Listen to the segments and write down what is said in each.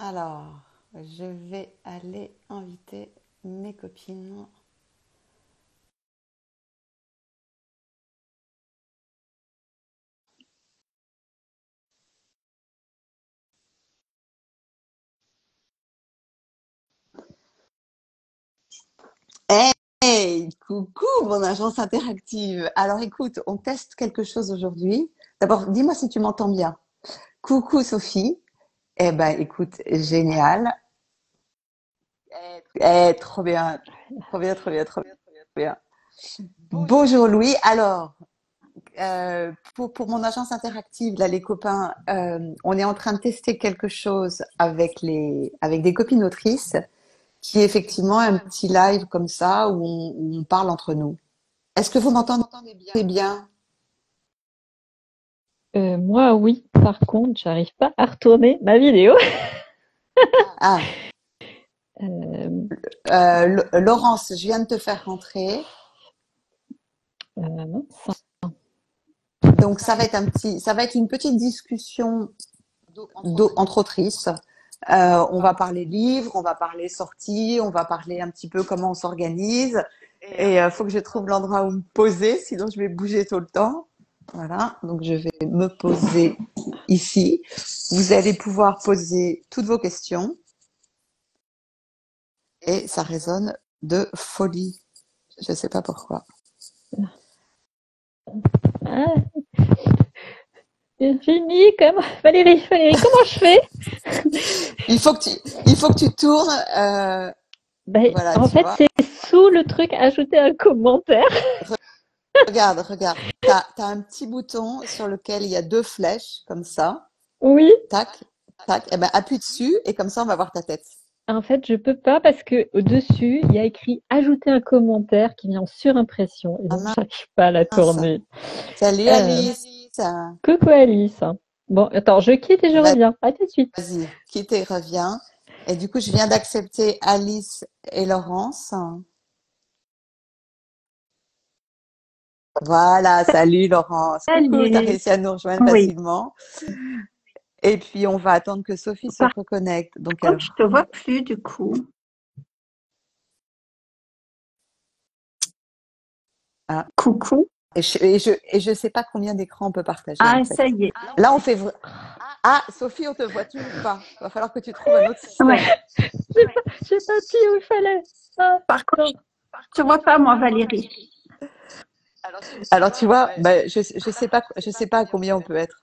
Alors, je vais aller inviter mes copines. Hey, coucou mon agence interactive. Alors écoute, on teste quelque chose aujourd'hui. D'abord, dis-moi si tu m'entends bien. Coucou Sophie. Eh ben écoute, génial. Trop bien. Trop bien, trop bien, trop bien. Bonjour Louis. Alors, pour mon agence interactive, là, les copains, on est en train de tester quelque chose avec des copines autrices qui est effectivement un petit live comme ça où on parle entre nous. Est-ce que vous m'entendez bien? Moi, oui. Par contre, j'arrive pas à retourner ma vidéo. Ah, Euh, Laurence, je viens de te faire rentrer. mince. Donc ça va être une petite discussion entre autrices. On va parler livres, on va parler sorties, on va parler un petit peu comment on s'organise. Et il faut que je trouve l'endroit où me poser, sinon je vais bouger tout le temps. Voilà, donc je vais me poser ici. Vous allez pouvoir poser toutes vos questions et ça résonne de folie. Je ne sais pas pourquoi. Ah, Virginie, Valérie, comment je fais? Il faut que tu tournes. Ben, Voilà, en tu fait, vois. c'est sous le truc ajouter un commentaire. Regarde. T'as un petit bouton sur lequel il y a deux flèches, comme ça. Oui. Tac, tac. Et ben, appuie dessus et comme ça, on va voir ta tête. En fait, je peux pas parce que au-dessus, il y a écrit ajouter un commentaire qui vient en surimpression et Ah donc j'arrive pas à la mince. tourner. Salut Euh, Alice. Coucou Alice. Bon, attends, je quitte et je reviens. À tout de suite. Vas-y, quitte et reviens. Et du coup, je viens d'accepter Alice et Laurence. Voilà, salut Laurence. Coucou, t'as Salut. réussi à nous rejoindre Oui. facilement. Et puis, on va attendre que Sophie se Par reconnecte. Donc, elle... contre, je te vois plus du coup. Ah. Coucou. Et je sais pas combien d'écrans on peut partager, en Ah, fait. ça y est. Là, on fait... Ah, Sophie, on te voit toujours pas. Il va falloir que tu trouves un autre Ouais. J'ai système. pas appuyé où il fallait. Ah, Par contre, attends. je vois pas moi, Valérie. Alors, tu vois, ben, je sais pas à combien on peut être.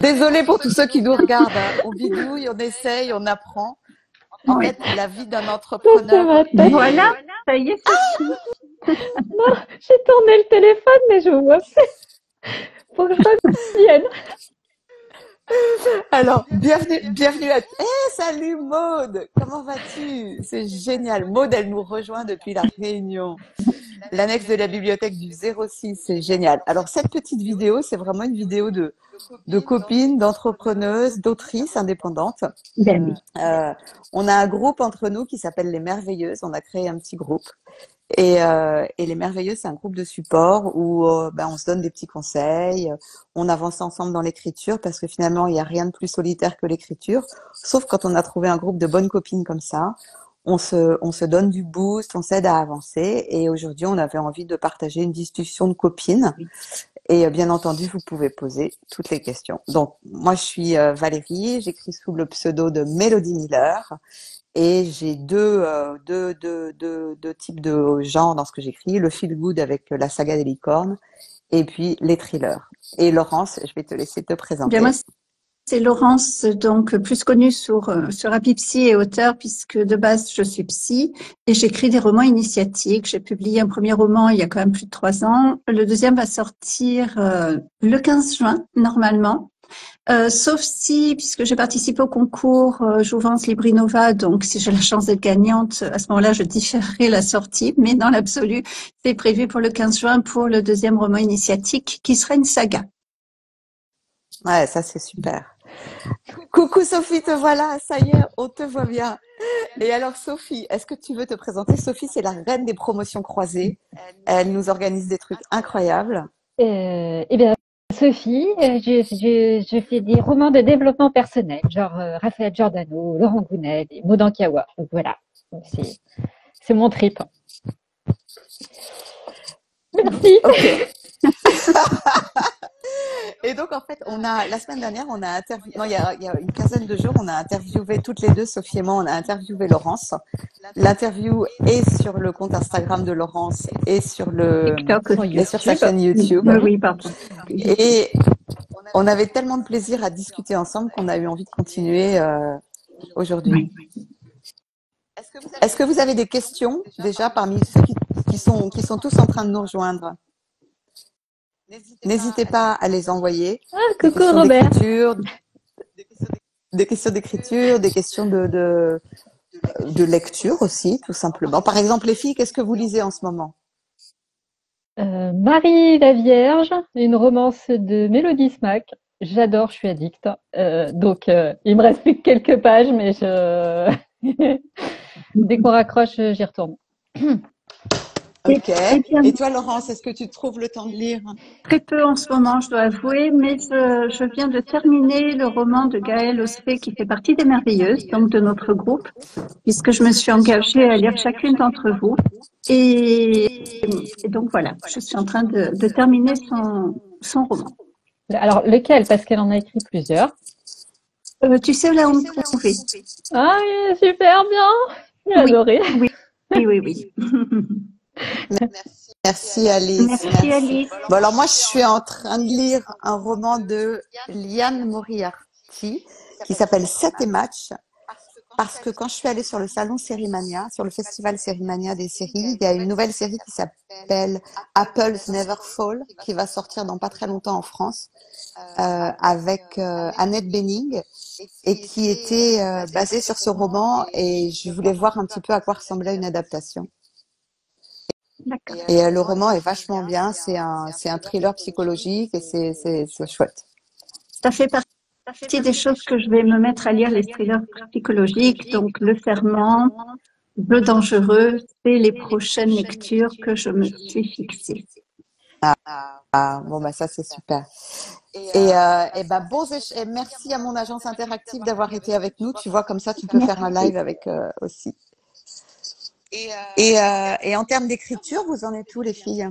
Désolée pour tous ceux qui nous regardent, hein. On bidouille, on essaye, on apprend. En Oui. fait, la vie d'un Ça, c'est entrepreneur ma tête. Voilà. est... Ça y est, Sophie. Non, j'ai tourné le téléphone, mais je vois plus. Faut que je revienne. Alors, bienvenue à... Salut Maude! Comment vas-tu? C'est génial. Maude, elle nous rejoint depuis la Réunion. L'annexe de la bibliothèque du 06, c'est génial. Alors, cette petite vidéo, c'est vraiment une vidéo de copines, d'entrepreneuses, d'autrices indépendantes. Ben oui. Euh, on a un groupe entre nous qui s'appelle Les Merveilleuses. On a créé un petit groupe. Et les Merveilleuses, c'est un groupe de support où ben, on se donne des petits conseils, on avance ensemble dans l'écriture parce que finalement, il n'y a rien de plus solitaire que l'écriture. Sauf quand on a trouvé un groupe de bonnes copines comme ça, on se donne du boost, on s'aide à avancer. Et aujourd'hui, on avait envie de partager une discussion de copines. Et bien entendu, vous pouvez poser toutes les questions. Donc, moi, je suis Valérie, j'écris sous le pseudo de Mélodie Miller. Et j'ai deux types de genres dans ce que j'écris. Le feel good avec la saga des licornes et puis les thrillers. Et Laurence, je vais te laisser te Bien moi, présenter. c'est Laurence, donc plus connue sur Happy Psy et auteur, puisque de base je suis psy et j'écris des romans initiatiques. J'ai publié un premier roman il y a quand même plus de 3 ans. Le deuxième va sortir le 15 juin normalement. Sauf si, puisque j'ai participé au concours Jouvence Librinova, donc si j'ai la chance d'être gagnante, à ce moment-là, je différerai la sortie, mais dans l'absolu, c'est prévu pour le 15 juin pour le deuxième roman initiatique, qui sera une saga. Ouais, ça c'est super. Coucou Sophie, te voilà, ça y est, on te voit bien. Et alors Sophie, est-ce que tu veux te présenter? Sophie, c'est la reine des promotions croisées. Elle nous organise des trucs incroyables. Eh bien, Sophie, je fais des romans de développement personnel, genre Raphaël Giordano, Laurent Gounel, et Maud Ankawa. Donc voilà, c'est mon trip. Merci. Ok. Et donc, en fait, la semaine dernière, on a interviewé, non, il y a une quinzaine de jours, on a interviewé toutes les deux, Sophie et moi, on a interviewé Laurence. L'interview est sur le compte Instagram de Laurence et sur TikTok aussi. et sur sa chaîne Oui, YouTube. oui, pardon. Et on avait tellement de plaisir à discuter ensemble qu'on a eu envie de continuer aujourd'hui. Oui. Est-ce que vous avez des questions déjà parmi ceux qui sont tous en train de nous rejoindre? N'hésitez pas à les envoyer. Ah, Des coucou questions Robert. d'écriture, des questions de lecture aussi, tout simplement. Par exemple, les filles, qu'est-ce que vous lisez en ce moment? Marie la Vierge, une romance de Mélodie Smack. J'adore, je suis addict. Donc, il me reste plus que quelques pages, mais dès qu'on raccroche, j'y retourne. Ok. Eh bien, Et toi, Laurence, est-ce que tu trouves le temps de lire? très peu en ce moment, je dois avouer, mais je viens de terminer le roman de Gaëlle Osfé qui fait partie des Merveilleuses, donc de notre groupe, puisque je me suis engagée à lire chacune d'entre vous. Et donc voilà, je suis en train de terminer son roman. Alors, lequel? Parce qu'elle en a écrit plusieurs. Tu sais là où me trouver? Ah, super bien. J'ai Oui, adoré. oui. Merci Alice. Merci Alice. Bon, alors moi, je suis en train de lire un roman de Liane Moriarty qui s'appelle 7 et match. Parce que quand je suis allée sur le salon Sérimania, sur le festival Sérimania des séries, il y a une nouvelle série qui s'appelle Apples Never Fall, qui va sortir dans pas très longtemps en France, avec Annette Bening, et qui était basée sur ce roman, et je voulais voir un petit peu à quoi ressemblait une adaptation. D'accord. Et le roman est vachement bien, c'est un thriller psychologique, et c'est chouette. Ça fait partie des choses que je vais me mettre à lire, les thrillers psychologiques, donc Le Serment, Bleu dangereux, c'est les prochaines lectures que je me suis fixées. Ah, bon, bah ça, c'est super. Et ben, et merci à mon agence interactive d'avoir été avec nous. Tu vois, comme ça, tu peux faire un live avec aussi. Et en termes d'écriture, vous en êtes où, les filles?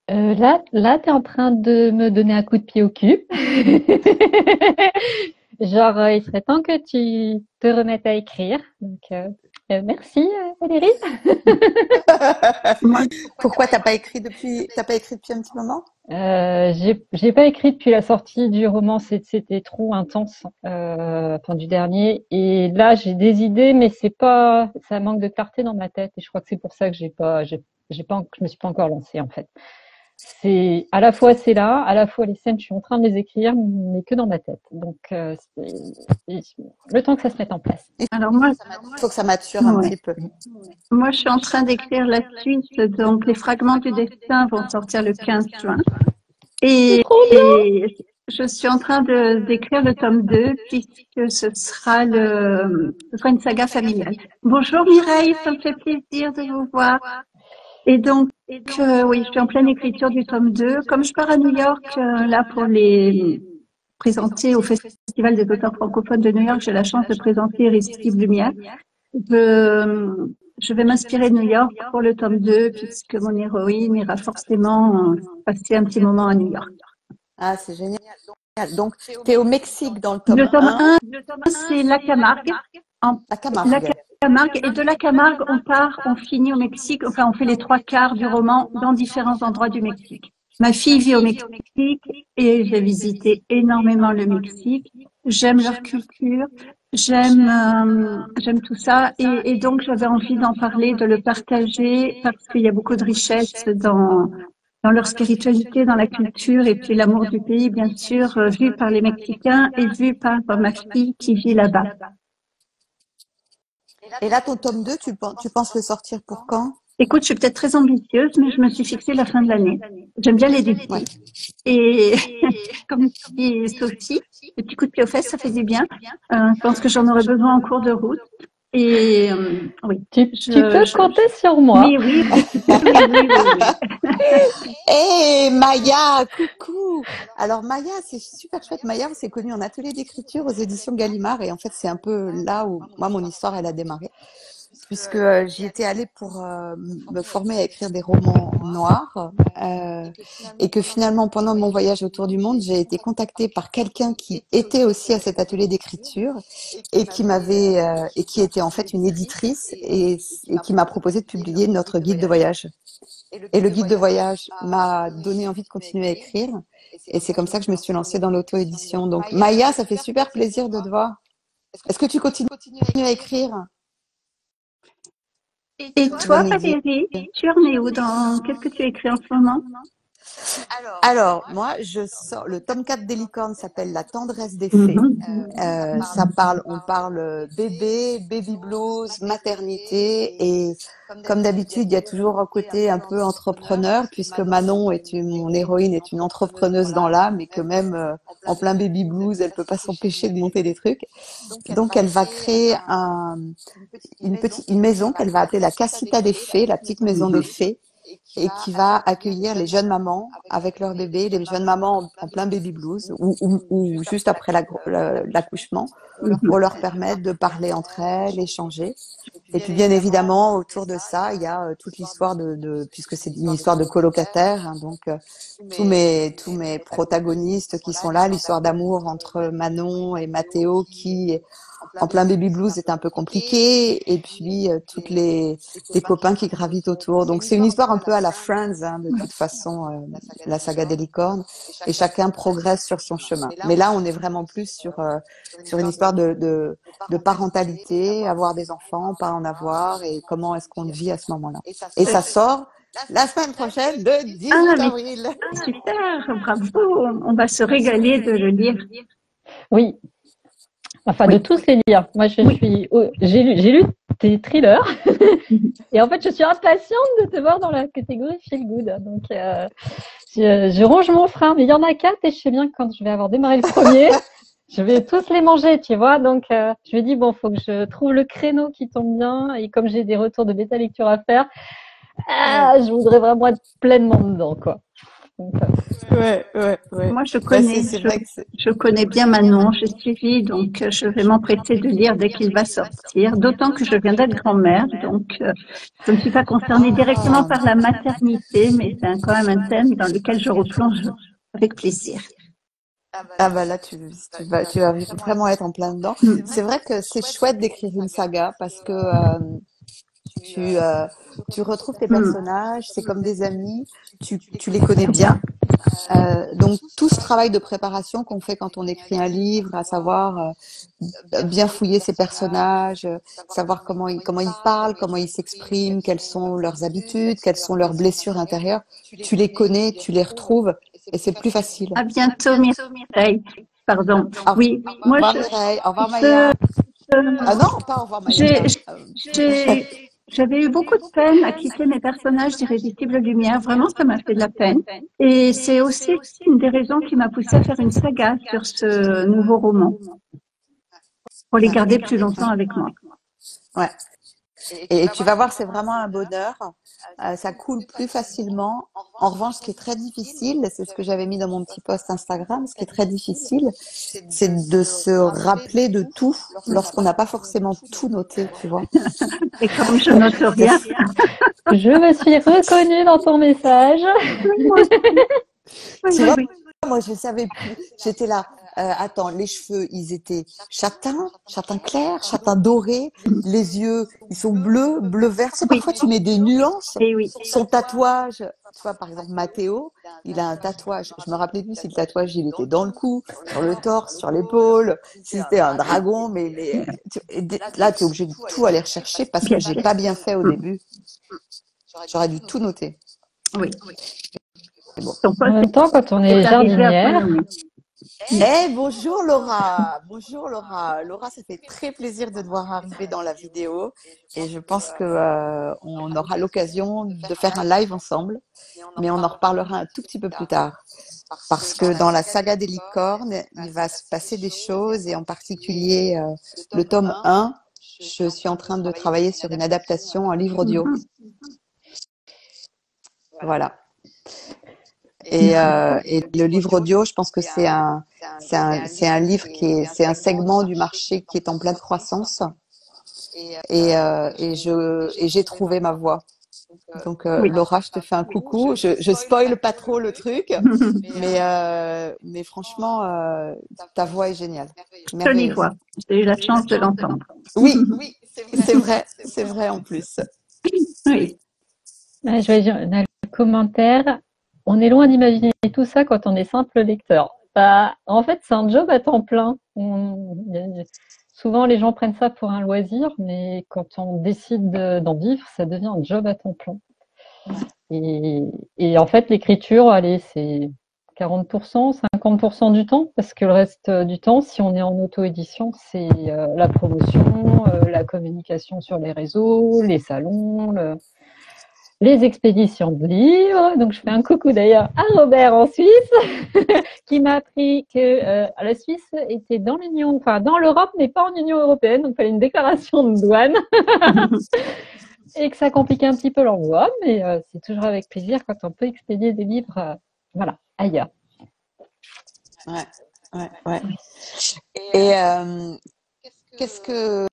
Là, tu es en train de me donner un coup de pied au cul. Genre, il serait temps que tu te remettes à écrire. Donc, merci, Valérie. Pourquoi t'as pas écrit depuis un petit moment? J'ai pas écrit depuis la sortie du roman, c'était trop intense, enfin du dernier. Et là, j'ai des idées, mais ça manque de clarté dans ma tête. Et je crois que c'est pour ça que je me suis pas encore lancée en fait. C'est à la fois c'est là, à la fois les scènes, je suis en train de les écrire, mais que dans ma tête. Donc le temps que ça se mette en place. Alors moi, Il faut que ça mature un petit peu. moi, je suis en train d'écrire la suite, donc les fragments du destin vont sortir le 15 juin. Et je suis en train d'écrire le tome 2 puisque ce sera une saga familiale. Bonjour Mireille, ça me fait plaisir de vous voir. Et donc, oui, je suis en pleine écriture du tome 2. Comme je pars à New York, là, pour les présenter au Festival des auteurs francophones de New York, j'ai la chance de présenter Irrésistible Lumière. Je vais m'inspirer de New York pour le tome 2, puisque mon héroïne ira forcément passer un petit moment à New York. Ah, c'est génial. Donc, tu es au Mexique dans le tome Le tome 1. 1, c'est la Camargue. La Camargue. Camargue. Et de la Camargue, on finit au Mexique. Enfin, on fait les 3/4 du roman dans différents endroits du Mexique. Ma fille vit au Mexique et j'ai visité énormément le Mexique. J'aime leur culture, j'aime tout ça et donc j'avais envie d'en parler, de le partager parce qu'il y a beaucoup de richesse dans leur spiritualité, dans la culture et puis l'amour du pays, bien sûr, vu par les Mexicains et vu par ma fille qui vit là-bas. Et là, ton tome 2, tu penses le sortir pour quand? Écoute, je suis peut-être très ambitieuse, mais je me suis fixée la fin de l'année. J'aime bien les défis. Ouais. Et comme dit Sophie, le petit coup de pied aux fesses, ça fait du bien. Je pense que j'en aurai besoin en cours de route. Et oui, Tu peux compter sur moi. Oui, oui, oui. Hé, Maya, coucou! Alors, Maya, c'est super chouette. Maya, on s'est connus en atelier d'écriture aux éditions Gallimard. Et en fait, c'est un peu là où, moi, mon histoire, elle a démarré. Puisque j'y étais allée pour me former à écrire des romans noirs. Et que finalement, pendant mon voyage autour du monde, j'ai été contactée par quelqu'un qui était aussi à cet atelier d'écriture et qui était en fait une éditrice et qui m'a proposé de publier notre guide de voyage. Et le guide de voyage m'a donné envie de continuer à écrire. Et c'est comme ça que je me suis lancée dans l'auto-édition. Donc, Maya, ça fait super plaisir de te voir. Est-ce que tu continues à écrire? Et toi, Valérie, tu en es où qu'est-ce que tu écris en ce moment? Alors, moi, je sors, le tome 4 des Licornes s'appelle La tendresse des fées. On parle bébé, baby blues, maternité et comme d'habitude, il y a toujours un côté un peu entrepreneur puisque Manon mon héroïne est une entrepreneuse dans l'âme et que même en plein baby blues, elle peut pas s'empêcher de monter des trucs. Donc, elle va créer une maison qu'elle va appeler la Casita des Fées, la petite maison des fées, et qui va accueillir les jeunes mamans avec leurs bébés, les jeunes mamans en plein baby blues ou juste après l'accouchement, pour leur permettre de parler entre elles, échanger. Et puis bien évidemment, autour de ça, il y a toute l'histoire puisque c'est une histoire de colocataires, hein, donc tous mes protagonistes qui sont là, l'histoire d'amour entre Manon et Mathéo qui en plein baby blues est un peu compliqué, et puis toutes les copains qui gravitent autour. Donc c'est une histoire un peu à la Friends, hein, de toute façon, la saga des licornes, et chacun progresse sur son chemin. Mais là, on est vraiment plus sur une histoire de parentalité, avoir des enfants, pas en avoir, et comment est-ce qu'on vit à ce moment-là. Et ça sort la semaine prochaine, le 18 avril. Super, bravo, on va se régaler de le lire. Oui. Enfin, de tous les lire. Moi, j'ai lu tes thrillers et en fait, je suis impatiente de te voir dans la catégorie feel good. Donc, je ronge mon frein, mais il y en a 4 et je sais bien que quand je vais avoir démarré le premier, je vais tous les manger, tu vois. Donc, je me dis bon, faut que je trouve le créneau qui tombe bien et comme j'ai des retours de bêta lecture à faire, je voudrais vraiment être pleinement dedans, quoi. Donc, ouais. Moi, je connais bien Manon, j'ai suivi, donc je vais m'empresser de lire dès qu'il va sortir, d'autant que je viens d'être grand-mère, donc je ne suis pas concernée directement par la maternité, mais c'est quand même un thème dans lequel je replonge avec plaisir. Ah bah là, tu vas vraiment être en plein dedans. C'est vrai que c'est chouette d'écrire une saga parce que tu retrouves tes personnages, c'est comme des amis, tu les connais bien. Donc tout ce travail de préparation qu'on fait quand on écrit un livre, à savoir bien fouiller ses personnages, savoir comment ils parlent, comment ils s'expriment, quelles sont leurs habitudes, quelles sont leurs blessures intérieures, tu les connais, tu les retrouves et c'est plus facile. À bientôt, Mireille. Pardon. Oui, moi au revoir Mireille, au revoir Maya. Ah non, pas au revoir Maya. J'avais eu beaucoup de peine à quitter mes personnages d'Irrésistible Lumière. Vraiment, ça m'a fait de la peine. Et c'est aussi une des raisons qui m'a poussée à faire une saga sur ce nouveau roman. Pour les garder plus longtemps avec moi. Ouais. Et tu vas voir, c'est vraiment un bonheur. Ça coule plus facilement. En revanche, ce qui est très difficile, c'est ce que j'avais mis dans mon petit post Instagram, ce qui est très difficile, c'est de se rappeler de tout lorsqu'on n'a pas forcément tout noté, tu vois. Et comme je note rien. Je me suis reconnue dans ton message. Tu vois, moi, je savais plus. J'étais là. Attends, les cheveux, ils étaient châtain clair, châtain doré. Les yeux, ils sont bleus, bleu vert. C'est parfois tu mets des nuances. Son tatouage, tu vois, par exemple, Mathéo, il a un tatouage. Je me rappelais plus si le tatouage, il était dans le cou, sur le torse, sur l'épaule, si c'était un dragon. Mais là, tu es obligé de tout aller rechercher parce que j'ai pas bien fait au début. J'aurais dû tout noter. Oui. Bon. En même temps, quand on est jardinière. Bonjour Laura. Bonjour Laura. Laura, ça fait très plaisir de te voir arriver dans la vidéo et je pense que on aura l'occasion de faire un live ensemble, mais on en reparlera un tout petit peu plus tard parce que dans la saga des licornes, il va se passer des choses et en particulier le tome 1. je suis en train de travailler sur une adaptation en livre audio. Voilà. Et le livre audio, je pense que c'est un livre c'est un segment du marché qui est en pleine croissance. Et j'ai trouvé ma voix. Donc, Oui. Laura, je te fais un coucou. Je spoile pas trop le truc, mais franchement, ta voix est géniale. Jolie Merveilleuse. voix. J'ai eu la chance de l'entendre. Oui, c'est vrai en plus. Oui. Je vais dire, dans le commentaire, on est loin d'imaginer tout ça quand on est simple lecteur. Bah, en fait, c'est un job à temps plein. Souvent, les gens prennent ça pour un loisir, mais quand on décide d'en vivre, ça devient un job à temps plein. Et en fait, l'écriture, allez, c'est 40%, 50% du temps, parce que le reste du temps, si on est en auto-édition, c'est la promotion, la communication sur les réseaux, les salons, les expéditions de livres. Donc, je fais un coucou d'ailleurs à Robert en Suisse, qui m'a appris que la Suisse était dans l'Union, enfin dans l'Europe, mais pas en Union européenne, donc il fallait une déclaration de douane. Et que ça compliquait un petit peu l'envoi, mais c'est toujours avec plaisir quand on peut expédier des livres voilà, ailleurs. Ouais. Et qu'est-ce que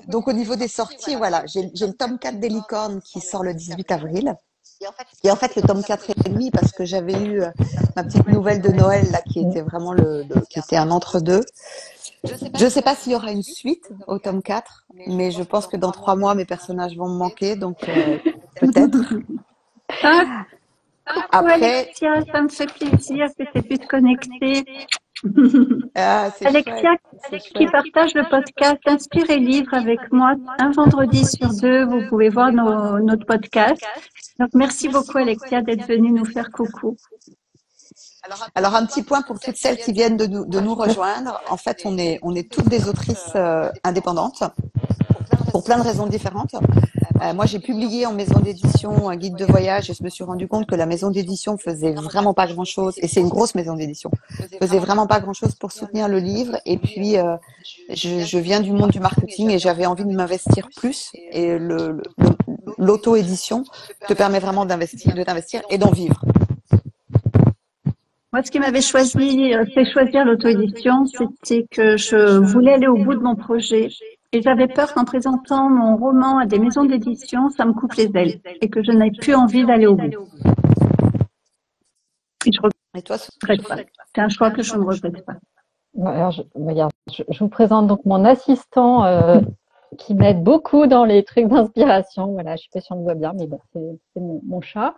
donc au niveau des sorties, voilà, j'ai le tome 4 des Licornes qui sort le 18 avril. Et en fait, le tome 4 et demi, parce que j'avais eu ma petite nouvelle de Noël là, qui était vraiment qui était un entre-deux. Je ne sais pas s'il y aura une suite au tome 4, mais je pense que dans 3 mois, mes personnages vont me manquer, donc peut-être. Après, Alexia, ça me fait plaisir que tu aies pu te connecter. Alexia, qui partage le podcast Inspirez Livre avec moi un vendredi sur 2, vous pouvez voir notre podcast. Donc, merci beaucoup, Alexia, d'être venue nous faire coucou. Alors, un petit point pour toutes celles qui viennent de nous rejoindre. En fait, on est toutes des autrices indépendantes pour plein de raisons différentes. Moi, j'ai publié en maison d'édition un guide de voyage et je me suis rendu compte que la maison d'édition faisait vraiment pas grand-chose, et c'est une grosse maison d'édition, faisait vraiment pas grand-chose pour soutenir le livre. Et puis, je viens du monde du marketing et j'avais envie de m'investir plus. Et l'auto-édition te permet vraiment de t'investir et d'en vivre. Moi, ce qui m'avait fait choisir l'auto-édition, c'était que je voulais aller au bout de mon projet. Et j'avais peur qu'en présentant mon roman à des maisons d'édition, ça me coupe les ailes et que je n'ai plus envie d'aller au bout. Et je ne regrette pas. C'est un choix que je ne regrette pas. Alors, je vous présente donc mon assistant qui m'aide beaucoup dans les trucs d'inspiration. Voilà, je ne sais pas si on le voit bien, mais bon, c'est mon chat.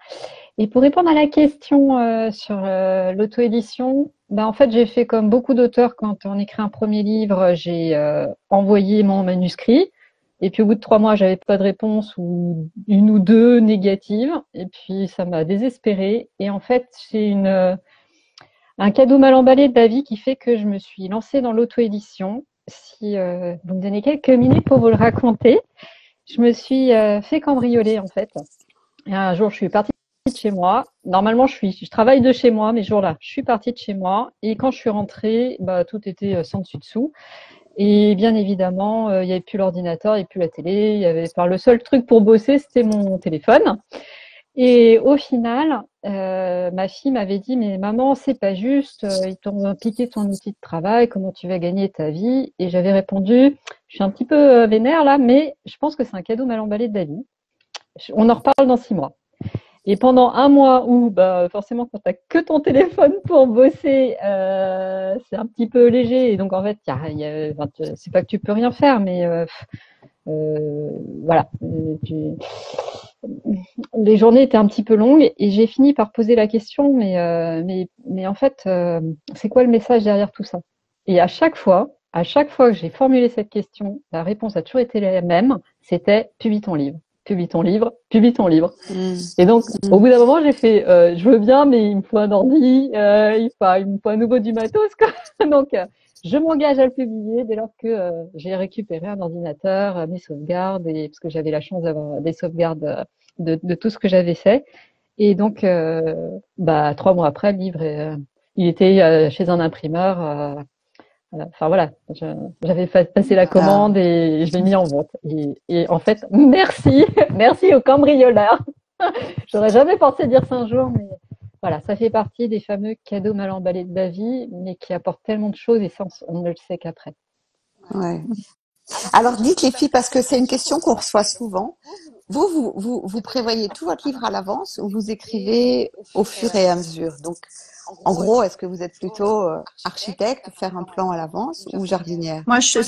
Et pour répondre à la question sur l'auto-édition, en fait, j'ai fait comme beaucoup d'auteurs quand on écrit un premier livre, j'ai envoyé mon manuscrit. Et puis au bout de 3 mois, j'avais pas de réponse ou 1 ou 2 négatives. Et puis ça m'a désespérée. Et en fait, j'ai un cadeau mal emballé de la vie qui fait que je me suis lancée dans l'auto-édition. Si vous me donnez quelques minutes pour vous le raconter, je me suis fait cambrioler en fait. Et un jour, je suis partie de chez moi. Normalement, je travaille de chez moi, mais ce jour-là, je suis partie de chez moi. Et quand je suis rentrée, tout était sans dessus-dessous. Et bien évidemment, il n'y avait plus l'ordinateur, il n'y avait plus la télé. Le seul truc pour bosser, c'était mon téléphone. Et au final, ma fille m'avait dit, mais maman, c'est pas juste, ils t'ont piqué ton outil de travail, comment tu vas gagner ta vie? Et j'avais répondu, je suis un petit peu vénère là, mais je pense que c'est un cadeau mal emballé de la vie. On en reparle dans 6 mois. Et pendant 1 mois où, forcément, quand tu n'as que ton téléphone pour bosser, c'est un petit peu léger. Et donc, en fait, c'est pas que tu peux rien faire, mais voilà. Les journées étaient un petit peu longues et j'ai fini par poser la question, mais en fait, c'est quoi le message derrière tout ça? Et à chaque fois que j'ai formulé cette question, la réponse a toujours été la même, c'était publie ton livre. Publie ton livre, publie ton livre. Et donc, au bout d'un moment, j'ai fait, je veux bien, mais il me faut un ordi, il me faut à nouveau du matos, quoi. Donc, je m'engage à le publier dès lors que j'ai récupéré un ordinateur, mes sauvegardes, parce que j'avais la chance d'avoir des sauvegardes de tout ce que j'avais fait. Et donc, 3 mois après, le livre, il était chez un imprimeur Enfin voilà, j'avais passé la commande et je l'ai mis en vente. Et en fait, merci, merci aux cambrioleurs. J'aurais jamais pensé dire ça un jour, mais voilà, ça fait partie des fameux cadeaux mal emballés de la vie, mais qui apportent tellement de choses et ça, on ne le sait qu'après. Ouais. Alors dites les filles, parce que c'est une question qu'on reçoit souvent. Vous prévoyez tout votre livre à l'avance ou vous écrivez au fur et à mesure? Donc, en gros, est-ce que vous êtes plutôt architecte, faire un plan à l'avance ou jardinière? Moi, je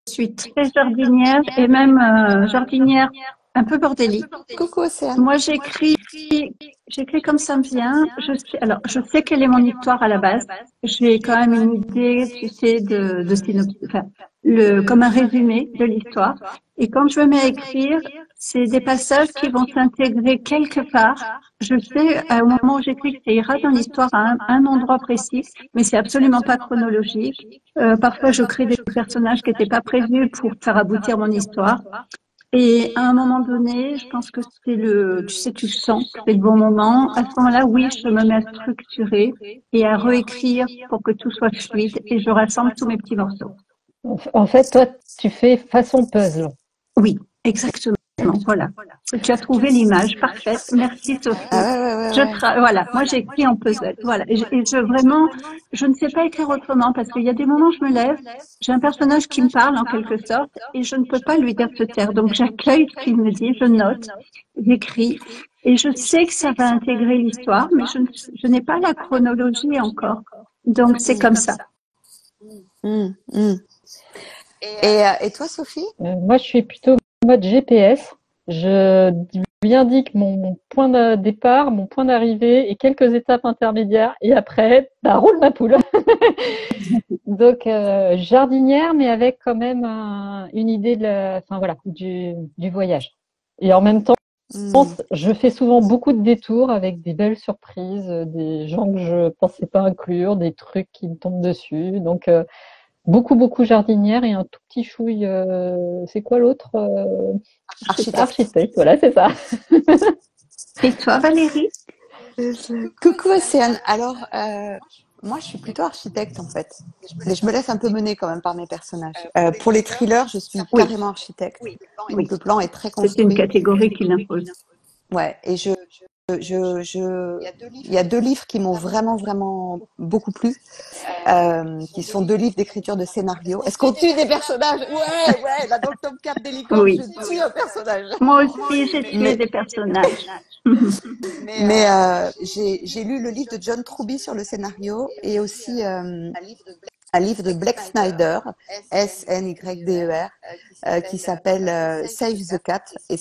suis très jardinière et même jardinière un peu bordélique. Coucou Océane. Moi, j'écris comme ça me vient. Alors, je sais quelle est mon histoire à la base. J'ai quand même une idée, tu sais, de synopsis, enfin, comme un résumé de l'histoire. Et quand je me mets à écrire, c'est des passages qui vont s'intégrer quelque part. Je sais, au moment où j'écris, que ça ira dans l'histoire à un endroit précis, mais c'est absolument pas chronologique. Parfois, je crée des personnages qui n'étaient pas prévus pour faire aboutir mon histoire. Et à un moment donné, je pense que tu sens que c'est le bon moment. À ce moment-là, oui, je me mets à structurer et à réécrire pour que tout soit fluide et je rassemble tous mes petits morceaux. En fait, toi, tu fais façon puzzle. Oui, exactement. Voilà. Tu as trouvé l'image parfaite. Merci Sophie. Voilà. Moi, j'écris en puzzle. Voilà. Et je ne sais pas écrire autrement parce qu'il y a des moments où je me lève, j'ai un personnage qui me parle en quelque sorte et je ne peux pas lui dire de se taire. Donc, j'accueille ce qu'il me dit, je note, j'écris et je sais que ça va intégrer l'histoire, mais je n'ai pas la chronologie encore. Donc, c'est comme ça. Et toi, Sophie? Moi, je suis plutôt mode GPS. Je lui indique mon point de départ, mon point d'arrivée et quelques étapes intermédiaires. Et après, roule ma poule. Donc, jardinière, mais avec quand même une idée du voyage. Et en même temps, je fais souvent beaucoup de détours avec des belles surprises, des gens que je pensais pas inclure, des trucs qui me tombent dessus. Donc, beaucoup jardinière et un tout petit chouille. C'est quoi l'autre? Architecte, voilà, c'est ça. Et toi, Valérie? Coucou Océane. Alors, moi, je suis plutôt architecte en fait. Mais je me laisse un peu mener quand même par mes personnages. Pour les thrillers, je suis carrément architecte. Donc le plan est très construit. C'est une catégorie qui l'impose. Ouais, et il y a 2 livres qui m'ont vraiment beaucoup plu, qui sont 2 livres d'écriture de scénario. Est-ce qu'on tue des personnages? Ouais, là dans le tome 4 des licornes, je tue un personnage. Moi aussi, j'ai tué des personnages. Mais j'ai lu le livre de John Truby sur le scénario et aussi un livre de Blake Snyder, S-N-Y-D-E-R, qui s'appelle Save the Cat. Et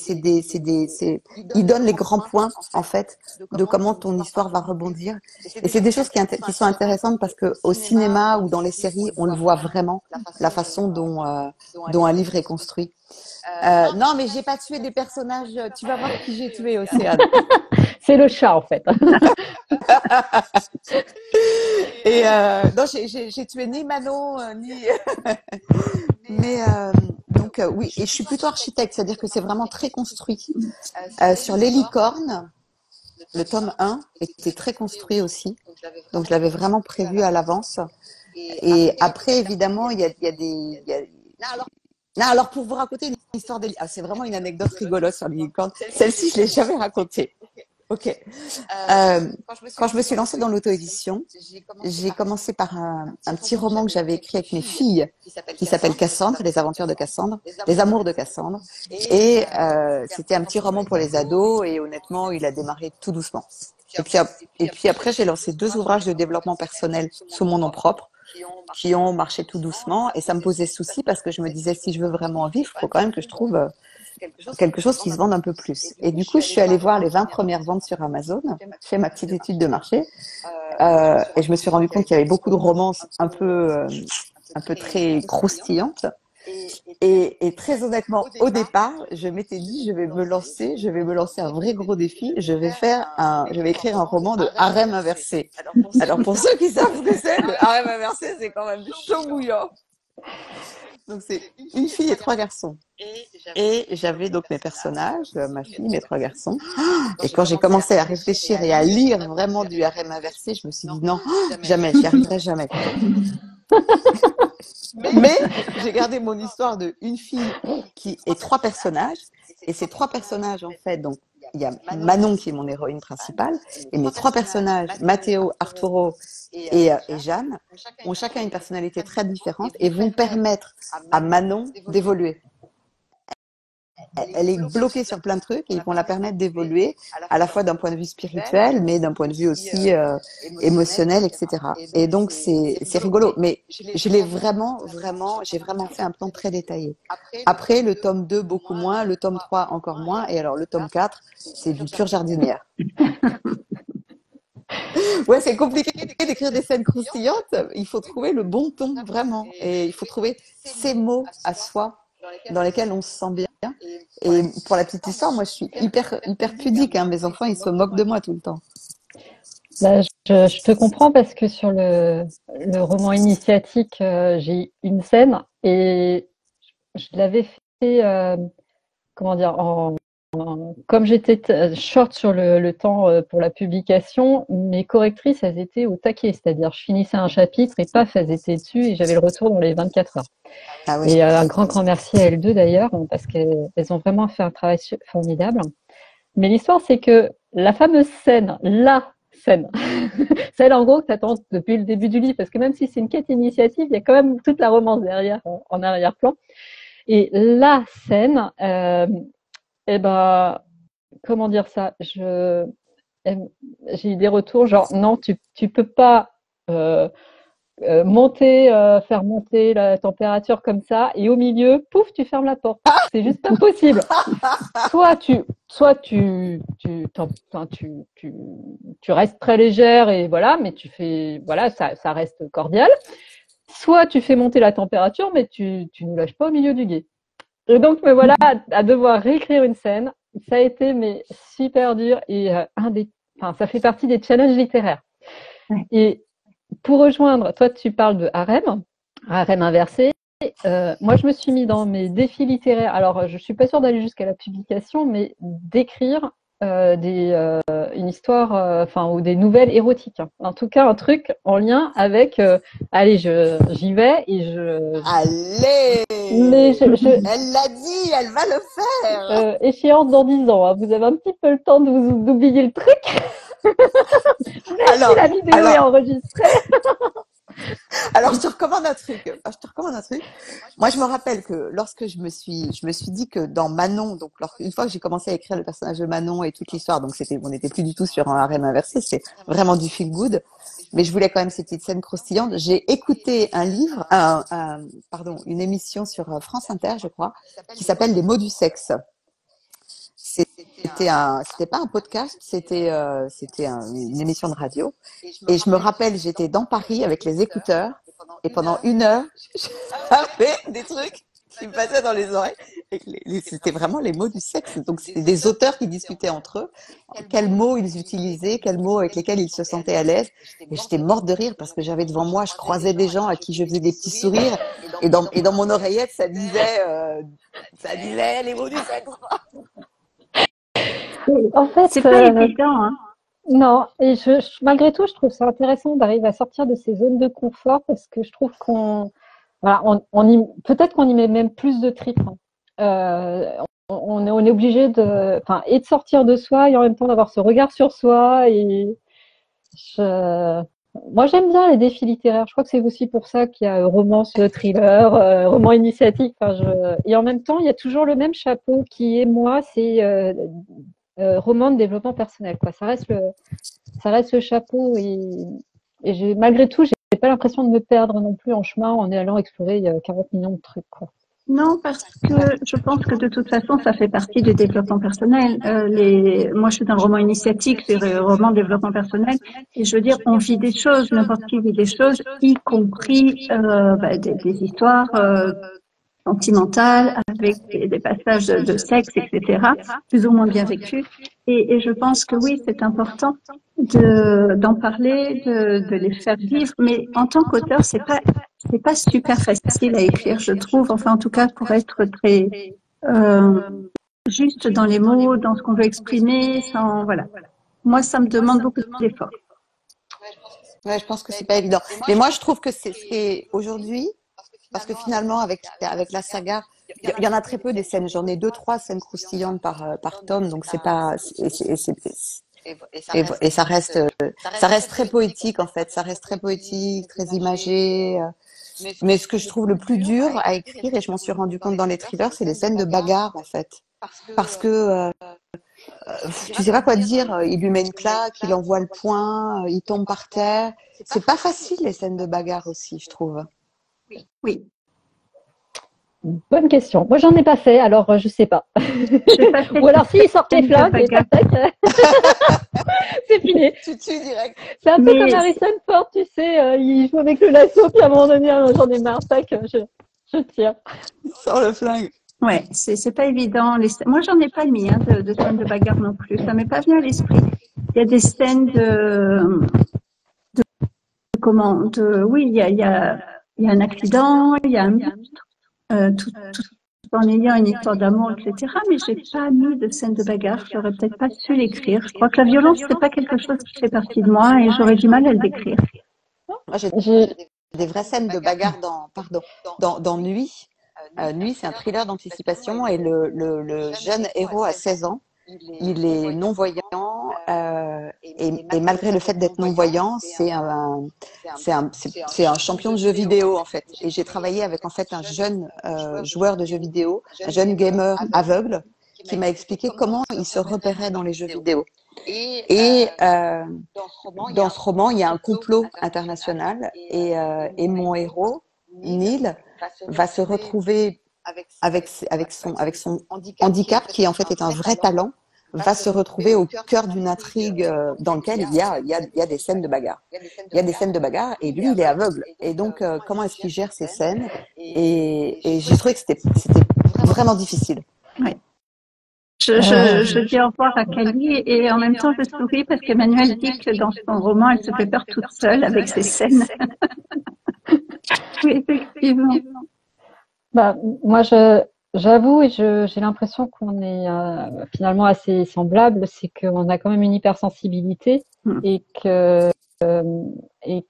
il donne les grands points, en fait, de comment ton histoire va rebondir. Et c'est des choses qui sont intéressantes parce que au cinéma ou dans les séries, on le voit vraiment, la façon dont un livre est construit. Non, mais j'ai pas tué des personnages. Tu vas voir qui j'ai tué, Océane. C'est le chat, en fait. Et non, j'ai tué ni Manon, ni. Mais donc oui, et je suis plutôt architecte, c'est-à-dire que c'est vraiment très construit. Sur les licornes, le tome 1 était très construit aussi, donc je l'avais vraiment prévu à l'avance. Et après, évidemment, il y a des. Non, alors pour vous raconter une histoire c'est vraiment une anecdote rigolote sur les licornes. Celle-ci, je l'ai jamais racontée. Ok. Quand je me suis lancée dans l'auto-édition, j'ai commencé par un petit roman que j'avais écrit avec mes filles, qui s'appelle Cassandre, les aventures de Cassandre, les amours de Cassandre. Et c'était un petit roman pour les ados, et honnêtement, il a démarré tout doucement. Et puis après, j'ai lancé 2 ouvrages de développement personnel sous mon nom propre, qui ont marché tout doucement, et ça me posait souci parce que je me disais, si je veux vraiment en vivre, il faut quand même que je trouve quelque chose qui se vende un peu plus. Et du coup, je suis allée voir les 20 premières ventes sur Amazon, j'ai fait ma petite étude de marché, et je me suis rendu compte qu'il y avait beaucoup de romances un peu très croustillantes. Et très honnêtement, au départ, je m'étais dit, je vais me lancer un vrai gros défi. Je vais écrire un roman de harem inversé. Alors pour ceux qui savent ce que c'est, le harem inversé, c'est quand même chaud bouillant. Donc c'est une fille et 3 garçons. Et j'avais donc mes personnages, ma fille, mes 3 garçons. Et quand j'ai commencé à réfléchir et à lire vraiment du harem inversé, je me suis dit non, jamais, j'y arriverai jamais. Mais j'ai gardé mon histoire de une fille qui est trois personnages. Et ces trois personnages, en fait, donc, il y a Manon qui est mon héroïne principale. Et mes trois personnages, Matteo, Arturo et Jeanne, ont chacun une personnalité très différente et vont permettre à Manon d'évoluer. Elle est bloquée sur plein de trucs et ils vont la permettre d'évoluer à la fois d'un point de vue spirituel, mais d'un point de vue aussi émotionnel, etc. Et donc c'est rigolo. Mais je l'ai j'ai vraiment fait un plan très détaillé. Après, le tome 2, beaucoup moins, le tome 3, encore moins, et alors le tome 4, c'est du pur jardinière. Ouais, c'est compliqué d'écrire des scènes croustillantes. Il faut trouver le bon ton, vraiment. Et il faut trouver ces mots à soi dans lesquels on se sent bien. Et pour la petite histoire, moi, je suis hyper pudique. Hein. Mes enfants, ils se moquent de moi tout le temps. Bah, je te comprends parce que sur le roman initiatique, j'ai une scène et je l'avais fait, comment dire, comme j'étais short sur le temps pour la publication, mes correctrices, elles étaient au taquet, c'est-à-dire je finissais un chapitre et paf, elles étaient dessus et j'avais le retour dans les 24 heures. Ah oui. Et un grand merci à elles deux d'ailleurs, parce qu'elles ont vraiment fait un travail formidable. Mais l'histoire, c'est que la fameuse scène, celle en gros que tu attends depuis le début du livre, parce que même si c'est une quête initiative, il y a quand même toute la romance derrière, en arrière-plan. Et la scène, eh ben, comment dire ça, j'ai eu des retours genre non, tu peux pas faire monter la température comme ça, et au milieu, pouf, tu fermes la porte. C'est juste pas possible. Soit tu restes très légère et voilà, mais ça reste cordial. Soit tu fais monter la température, mais tu nous lâches pas au milieu du gué. Et donc, me voilà à devoir réécrire une scène. Ça a été super dur et ça fait partie des challenges littéraires. Et pour rejoindre, toi, tu parles de harem inversé. Moi, je me suis mis dans mes défis littéraires. Alors, je suis pas sûre d'aller jusqu'à la publication, mais d'écrire une histoire, ou des nouvelles érotiques. En tout cas, un truc en lien avec. Allez, j'y vais et Allez. Mais elle l'a dit, elle va le faire. Échéance dans 10 ans. Hein. Vous avez un petit peu le temps d'oublier le truc. Si la vidéo est enregistrée. Alors, je te recommande un truc. Moi, je me rappelle que lorsque je me suis dit que dans Manon, donc une fois que j'ai commencé à écrire le personnage de Manon et toute l'histoire, donc on n'était plus du tout sur un harem inversé, c'est vraiment du feel good. Mais je voulais quand même ces petites scènes croustillantes. J'ai écouté une émission sur France Inter, je crois, qui s'appelle Les mots du sexe. C'était pas un podcast, c'était une émission de radio. Et je me rappelle, j'étais dans Paris avec les écouteurs et pendant 1 heure, j'avais des trucs qui me passaient dans les oreilles. C'était vraiment les mots du sexe. Donc, c'était des auteurs qui discutaient entre eux, quels mots ils utilisaient, quels mots avec lesquels ils se sentaient à l'aise. Et j'étais morte de rire parce que j'avais devant moi, je croisais des gens à qui je faisais des petits sourires. Et dans mon oreillette, ça disait les mots du sexe. En fait, c'est pas évident. Hein. Non, et malgré tout, je trouve ça intéressant d'arriver à sortir de ces zones de confort parce que je trouve peut-être qu'on y met même plus de tripes. On est obligé de sortir de soi et en même temps d'avoir ce regard sur soi. Et moi, j'aime bien les défis littéraires. Je crois que c'est aussi pour ça qu'il y a romance, thriller, roman initiatique. Et en même temps, il y a toujours le même chapeau qui est moi, c'est roman de développement personnel. Quoi. Ça reste le chapeau et malgré tout, j'ai pas l'impression de me perdre non plus en chemin en allant explorer 40 millions de trucs. Quoi. Non, parce que je pense que de toute façon, ça fait partie du développement personnel. Moi, je suis dans le roman initiatique, c'est le roman de développement personnel. Et je veux dire, on vit des choses, n'importe qui vit des choses, y compris des histoires sentimentales, avec des passages de sexe, etc., plus ou moins bien vécus. Et je pense que oui, c'est important d'en parler, de les faire vivre. Mais en tant qu'auteur, c'est pas super facile à écrire, je trouve. Enfin, en tout cas, pour être très juste dans les mots, dans ce qu'on veut exprimer, voilà. Moi, ça me demande beaucoup d'efforts. Ouais, je pense que c'est pas évident. Mais moi, je trouve que c'est aujourd'hui, parce que finalement, avec la saga, il y en a très peu des scènes. J'en ai deux, trois scènes croustillantes par tome, donc c'est pas, et ça reste très poétique en fait. Ça reste très poétique, très imagé. Mais ce que je trouve le plus dur à écrire, et je m'en suis rendu compte dans les thrillers, c'est les scènes de bagarre en fait, parce que tu sais pas quoi dire. Il lui met une claque, il envoie le poing, il tombe par terre. C'est pas facile les scènes de bagarre aussi, je trouve. Oui. Bonne question. Moi, j'en ai pas fait, alors je sais pas. J'ai pas fait Ou alors s'il sort les de flingues, et bagarre. tac, c'est fini. Tu tues direct. C'est un peu Mais comme Harrison Ford, tu sais, il joue avec le lasso, puis à un moment donné, j'en ai marre, tac, je tire. Sors le flingue. ouais, c'est pas évident. Moi, j'en ai pas mis de scènes de bagarre non plus. Ça m'est pas venu à l'esprit. Il y a des scènes oui, il y a un accident, il y a un tout en ayant une histoire d'amour, etc. Mais j'ai pas mis de scène de bagarre. J'aurais peut-être pas su l'écrire. Je crois que la violence, c'est pas quelque chose qui fait partie de moi et j'aurais du mal à le décrire. Moi, j'ai Je- des vraies scènes de bagarre dans Nuit. Nuit, c'est un thriller d'anticipation et le jeune héros a 16 ans. Il est non-voyant et malgré le fait d'être non-voyant, c'est un champion de jeux vidéo en fait. Et j'ai travaillé avec en fait un jeune joueur de jeux vidéo, un jeune gamer aveugle qui m'a expliqué comment il se repérait dans les jeux vidéo. Et dans ce roman, il y a un complot international et mon héros, Neil, va se retrouver avec son handicap, qui en fait est un vrai talent, va se retrouver au cœur d'une intrigue dans laquelle il y a des scènes de bagarre. Il y a des scènes de bagarre et lui, il est aveugle. Et donc, comment est-ce qu'il gère ces scènes? Et j'ai trouvé que c'était vraiment difficile. Ouais. Je dis au revoir à Cali et en même temps je souris parce qu'Emmanuel dit que dans son roman elle se fait peur toute seule avec ses scènes. Oui, effectivement. Bah, moi, j'avoue et j'ai l'impression qu'on est finalement assez semblables, c'est qu'on a quand même une hypersensibilité Mm. et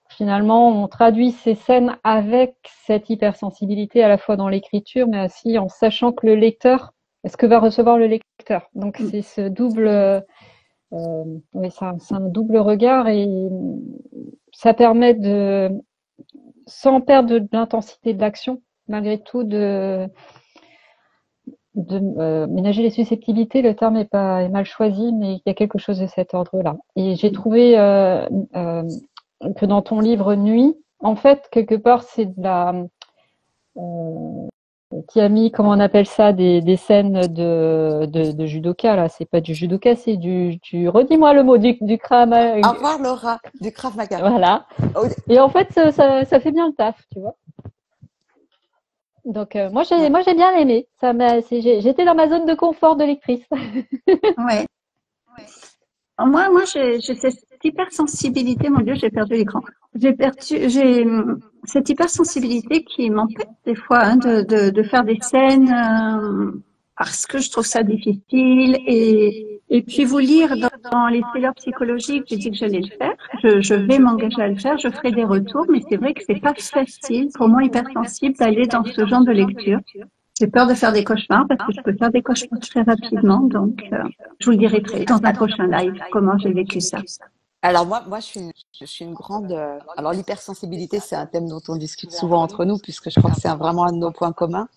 finalement on traduit ces scènes avec cette hypersensibilité à la fois dans l'écriture, mais aussi en sachant que le lecteur, ce que va recevoir le lecteur. Donc c'est ce double, oui, c'est un double regard et ça permet de, sans perdre de l'intensité de l'action, malgré tout, de ménager les susceptibilités. Le terme est mal choisi, mais il y a quelque chose de cet ordre-là. Et j'ai trouvé que dans ton livre Nuit, en fait, quelque part, c'est de la qui a mis, comment on appelle ça, des scènes de judoka, là. C'est pas du judoka, c'est redis-moi le mot, du Krav Maga. Au revoir Laura, du Krav Maga. Voilà. Et en fait, ça fait bien le taf, tu vois. Donc, moi, j'ai bien aimé. J'étais dans ma zone de confort de lectrice. Ouais. Moi, j'ai cette hypersensibilité. Mon Dieu, j'ai perdu l'écran. J'ai cette hypersensibilité qui m'empêche des fois de faire des scènes parce que je trouve ça difficile. Et puis vous lire dans les thrillers psychologiques, j'ai dit que j'allais le faire. Je vais m'engager à le faire. Je ferai des retours, mais c'est vrai que c'est pas facile pour moi hypersensible d'aller dans ce genre de lecture. J'ai peur de faire des cauchemars parce que je peux faire des cauchemars très rapidement. Donc, je vous le dirai dans un prochain live comment j'ai vécu ça. Alors moi, je suis une grande. Alors l'hypersensibilité, c'est un thème dont on discute souvent entre nous, puisque je crois que c'est vraiment un de nos points communs.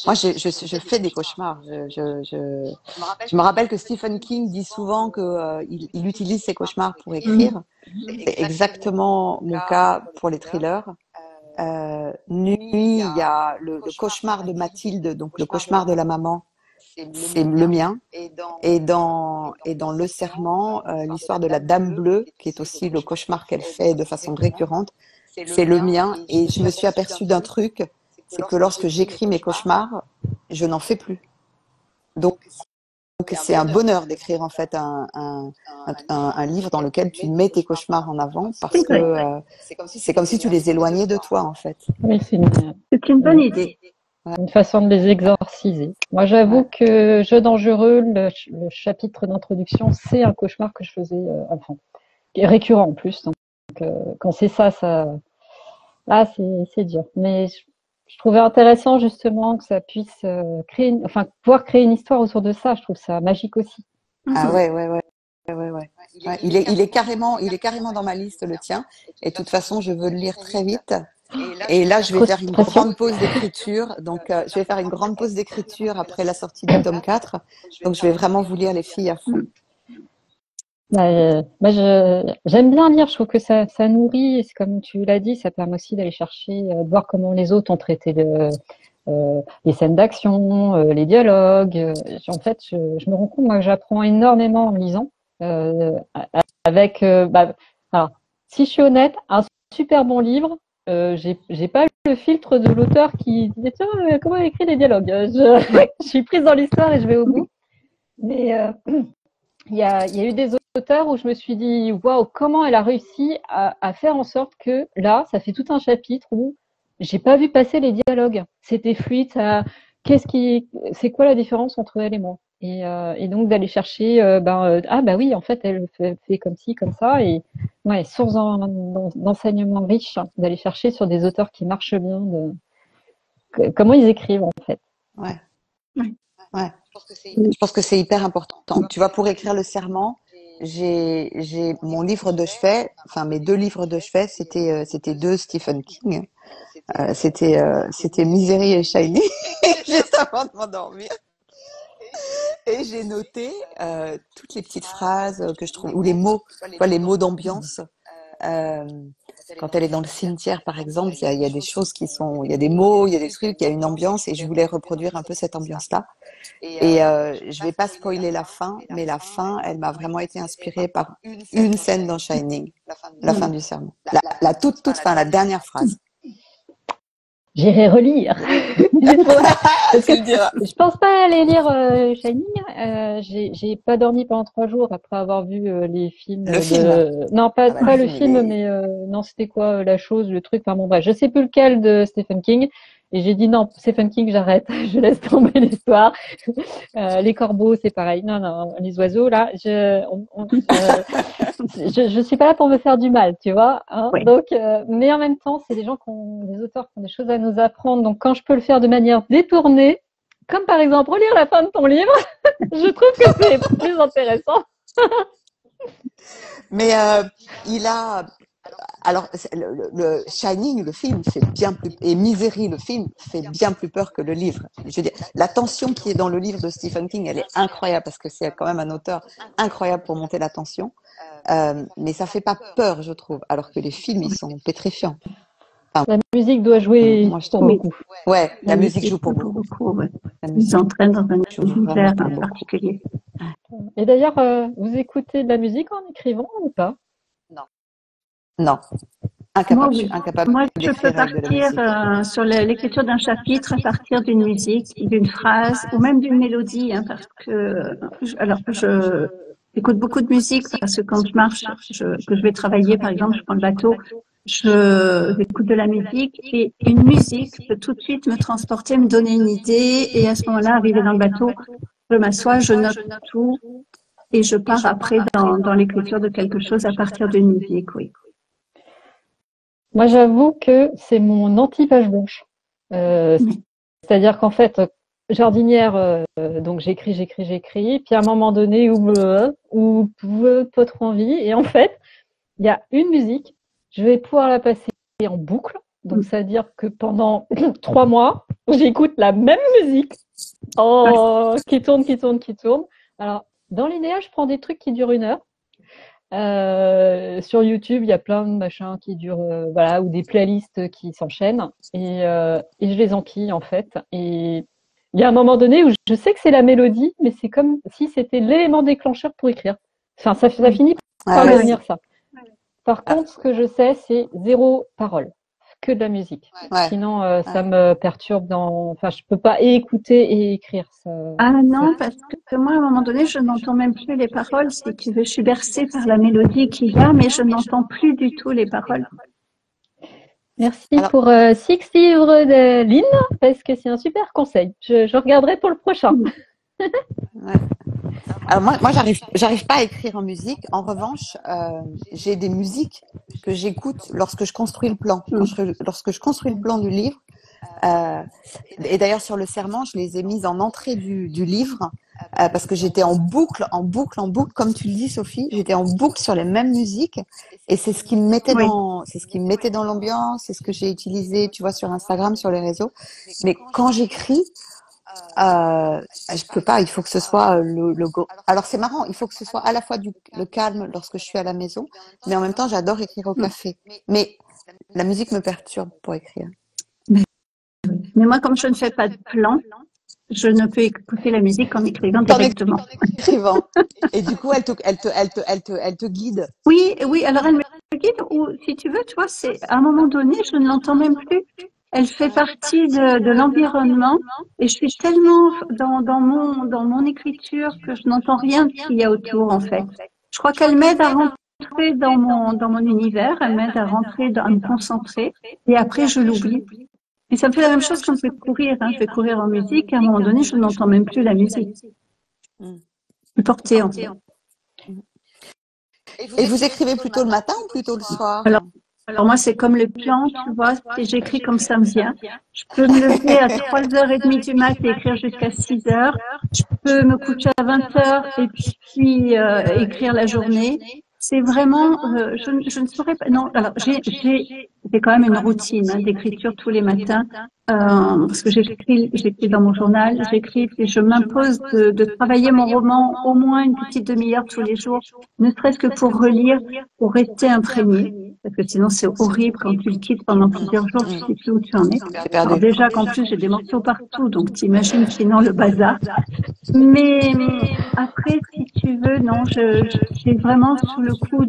Moi, je fais des cauchemars. Je me rappelle que Stephen King dit souvent que il utilise ses cauchemars pour écrire. C'est exactement mon cas pour les thrillers. Nuit, il y a le cauchemar de Mathilde, donc le cauchemar de la maman, c'est le mien. Et dans Le Serment, l'histoire de la Dame Bleue, qui est aussi le cauchemar qu'elle fait de façon récurrente, c'est le mien. Et je me suis aperçue d'un truc, c'est que lorsque j'écris mes cauchemars, je n'en fais plus. Donc c'est un bonheur d'écrire en fait un livre dans lequel tu mets tes cauchemars en avant parce que c'est comme si tu les éloignais de toi en fait. Oui, c'est une bonne idée. Une façon de les exorciser. Moi, j'avoue que Jeu dangereux, le chapitre d'introduction, c'est un cauchemar que je faisais enfant. Et récurrent en plus. Donc, quand c'est ça, là, c'est dur. Mais je trouvais intéressant justement que ça puisse pouvoir créer une histoire autour de ça. Je trouve ça magique aussi. Ah ouais. Ouais. Il est carrément dans ma liste, le tien. Et de toute façon, je veux le lire très vite. Et là, je vais faire une grande pause d'écriture. Donc, je vais faire une grande pause d'écriture après la sortie du tome 4. Donc, je vais vraiment vous lire Les filles à fond. J'aime bien lire. Je trouve que ça nourrit. Et c'est comme tu l'as dit, ça permet aussi d'aller chercher, de voir comment les autres ont traité les scènes d'action, les dialogues. En fait, je me rends compte, moi, que j'apprends énormément en lisant. Alors, si je suis honnête, un super bon livre. J'ai pas eu le filtre de l'auteur qui disait tiens, comment elle écrit les dialogues. Je suis prise dans l'histoire et je vais au bout. Mais il y a eu des auteurs où je me suis dit waouh, comment elle a réussi à faire en sorte que là, ça fait tout un chapitre où j'ai pas vu passer les dialogues. C'était fluide. C'est quoi la différence entre elle et moi? Et donc d'aller chercher, oui, en fait, elle fait comme ci, comme ça, et ouais, source d'enseignement riche, d'aller chercher sur des auteurs qui marchent bien, comment ils écrivent en fait. Ouais. Je pense que c'est hyper important. Tu vois, pour écrire le serment, j'ai mon livre de chevet, enfin mes 2 livres de chevet, c'était 2 Stephen King. C'était Misery et Shiny, juste avant de m'endormir. Et j'ai noté toutes les petites phrases que je trouve, ou les mots, les mots d'ambiance. Quand elle est dans le cimetière, par exemple, il y a des choses il y a des mots, il y a des trucs, il y a une ambiance, et je voulais reproduire un peu cette ambiance-là. Et je vais pas spoiler la fin, mais la fin, elle m'a vraiment été inspirée par une scène dans Shining, la fin du sermon, la toute fin, la dernière phrase. J'irai relire. Parce que je pense pas aller lire Shining. J'ai pas dormi pendant 3 jours après avoir vu les films. Le film. Non, pas le film, mais non, c'était quoi la chose, le truc. Enfin bon, bref, je sais plus lequel de Stephen King. Et j'ai dit non, Stephen King, j'arrête. Je laisse tomber l'histoire. Les corbeaux, c'est pareil. Non, les oiseaux, là, je suis pas là pour me faire du mal, tu vois. Hein, oui. Donc, mais en même temps, c'est des auteurs qui ont des choses à nous apprendre. Donc, quand je peux le faire de manière détournée, comme par exemple relire la fin de ton livre, je trouve que c'est plus intéressant. Mais alors, le Shining, le film, fait bien plus, et Misery, le film, fait bien plus peur que le livre. Je veux dire, la tension qui est dans le livre de Stephen King, elle est incroyable parce que c'est quand même un auteur incroyable pour monter la tension. Mais ça fait pas peur, je trouve, alors que les films, ils sont pétrifiants. Enfin, la musique doit jouer pour beaucoup. Ouais, la musique joue pour beaucoup. Ouais. Ils entraînent dans un univers particulier. Et d'ailleurs, vous écoutez de la musique en écrivant ou pas? Non. Incapable. Moi, je peux partir sur l'écriture d'un chapitre à partir d'une musique, d'une phrase ou même d'une mélodie, hein, parce que je écoute beaucoup de musique parce que quand je marche, que je vais travailler, par exemple, je prends le bateau, j'écoute de la musique et une musique peut tout de suite me transporter, me donner une idée et à ce moment-là, arriver dans le bateau, je m'assois, je note tout et je pars après dans l'écriture de quelque chose à partir d'une musique, oui. Moi, j'avoue que c'est mon anti-page blanche. C'est-à-dire qu'en fait, jardinière, donc j'écris, puis à un moment donné où pas trop envie, et en fait, il y a une musique, je vais pouvoir la passer en boucle, donc c'est-à-dire que pendant 3 mois, j'écoute la même musique, qui tourne. Alors, dans l'idéal, je prends des trucs qui durent 1 heure. Sur YouTube, il y a plein de machins qui durent, ou des playlists qui s'enchaînent, et je les enquille en fait. Et il y a un moment donné où je sais que c'est la mélodie, mais c'est comme si c'était l'élément déclencheur pour écrire. Enfin, ça finit par devenir ça. Par contre, ce que je sais, c'est 0 parole, que de la musique. Sinon, ça me perturbe je peux pas écouter et écrire. Ah non, parce que moi, à un moment donné, je n'entends même plus les paroles. Si tu veux, je suis bercée par la mélodie qu'il y a, mais je n'entends plus du tout les paroles. Merci pour 6 livres de Lynn, parce que c'est un super conseil. Je regarderai pour le prochain. Alors moi, j'arrive pas à écrire en musique. En revanche, j'ai des musiques que j'écoute lorsque je construis le plan. Lorsque je construis le plan du livre, euh, et d'ailleurs sur le serment, je les ai mises en entrée du livre parce que j'étais en boucle, en boucle, en boucle, comme tu le dis, Sophie. J'étais en boucle sur les mêmes musiques et c'est ce qui me mettait Oui. c'est ce qui me mettait dans l'ambiance, c'est ce que j'ai utilisé, tu vois, sur Instagram, sur les réseaux. Mais quand j'écris, je peux pas, il faut que ce soit Alors c'est marrant, il faut que ce soit à la fois le calme lorsque je suis à la maison, mais en même temps j'adore écrire au café. Mais la musique me perturbe pour écrire. Mais moi, comme je ne fais pas de plan, je ne peux écouter la musique en écrivant directement. Écrivant. Et du coup, elle te guide. Oui, oui, alors elle me guide, ou si tu veux, tu vois, c'est à un moment donné, je ne l'entends même plus. Elle fait partie de l'environnement et je suis tellement dans mon écriture que je n'entends rien de ce qu'il y a autour, en fait. Je crois qu'elle m'aide à rentrer dans mon univers, elle m'aide à rentrer, à me concentrer et après je l'oublie. Et ça me fait la même chose quand je vais courir, hein. Je vais courir en musique, à un moment donné, je n'entends même plus la musique. Je suis portée, en fait. Et vous écrivez plutôt le matin ou plutôt le soir? Alors moi, c'est comme les plans, tu vois, et j'écris comme ça me vient. Je peux me lever à 3h30 du mat et écrire jusqu'à 6h. Je peux me coucher à 20h et puis écrire la journée. C'est vraiment, je ne saurais pas. Non, alors j'ai quand même une routine d'écriture tous les matins parce que j'écris dans mon journal, j'écris et je m'impose de travailler mon roman au moins une petite demi-heure tous les jours, ne serait-ce que pour relire, pour rester imprégné. Parce que sinon, c'est horrible quand tu le quittes pendant plusieurs jours, tu sais plus où tu en es. Alors déjà qu'en plus, j'ai des morceaux partout, donc t'imagines sinon le bazar. Mais après, si tu veux, non, j'ai vraiment sous le coup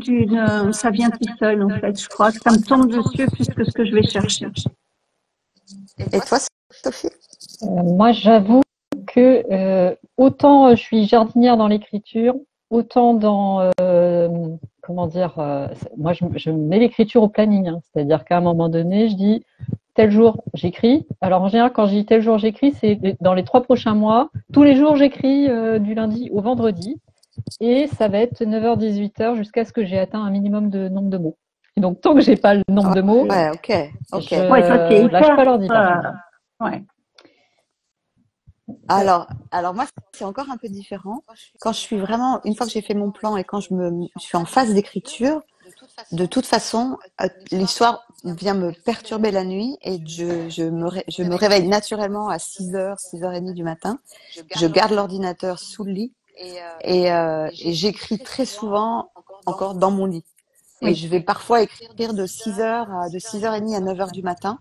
ça vient tout seul, en fait. Je crois que ça me tombe dessus plus que ce que je vais chercher. Et toi, Sophie? Moi, j'avoue que autant je suis jardinière dans l'écriture, autant dans comment dire, moi je mets l'écriture au planning, hein. C'est-à-dire qu'à un moment donné, je dis tel jour j'écris. Alors en général, quand je dis tel jour j'écris, c'est dans les 3 prochains mois. Tous les jours j'écris du lundi au vendredi et ça va être 9h-18h jusqu'à ce que j'ai atteint un minimum de nombre de mots. Et donc tant que j'ai pas le nombre de mots, ouais, ok. Ouais, toi, t'es lâche pas l'ordi. Ouais. Alors moi, c'est encore un peu différent. Quand je suis vraiment, une fois que j'ai fait mon plan et quand je suis en phase d'écriture, de toute façon, l'histoire vient me perturber la nuit et je me réveille naturellement à 6h, 6h30 du matin. Je garde l'ordinateur sous le lit et j'écris très souvent encore dans mon lit. Et je vais parfois écrire de 6h30 à 9h du matin.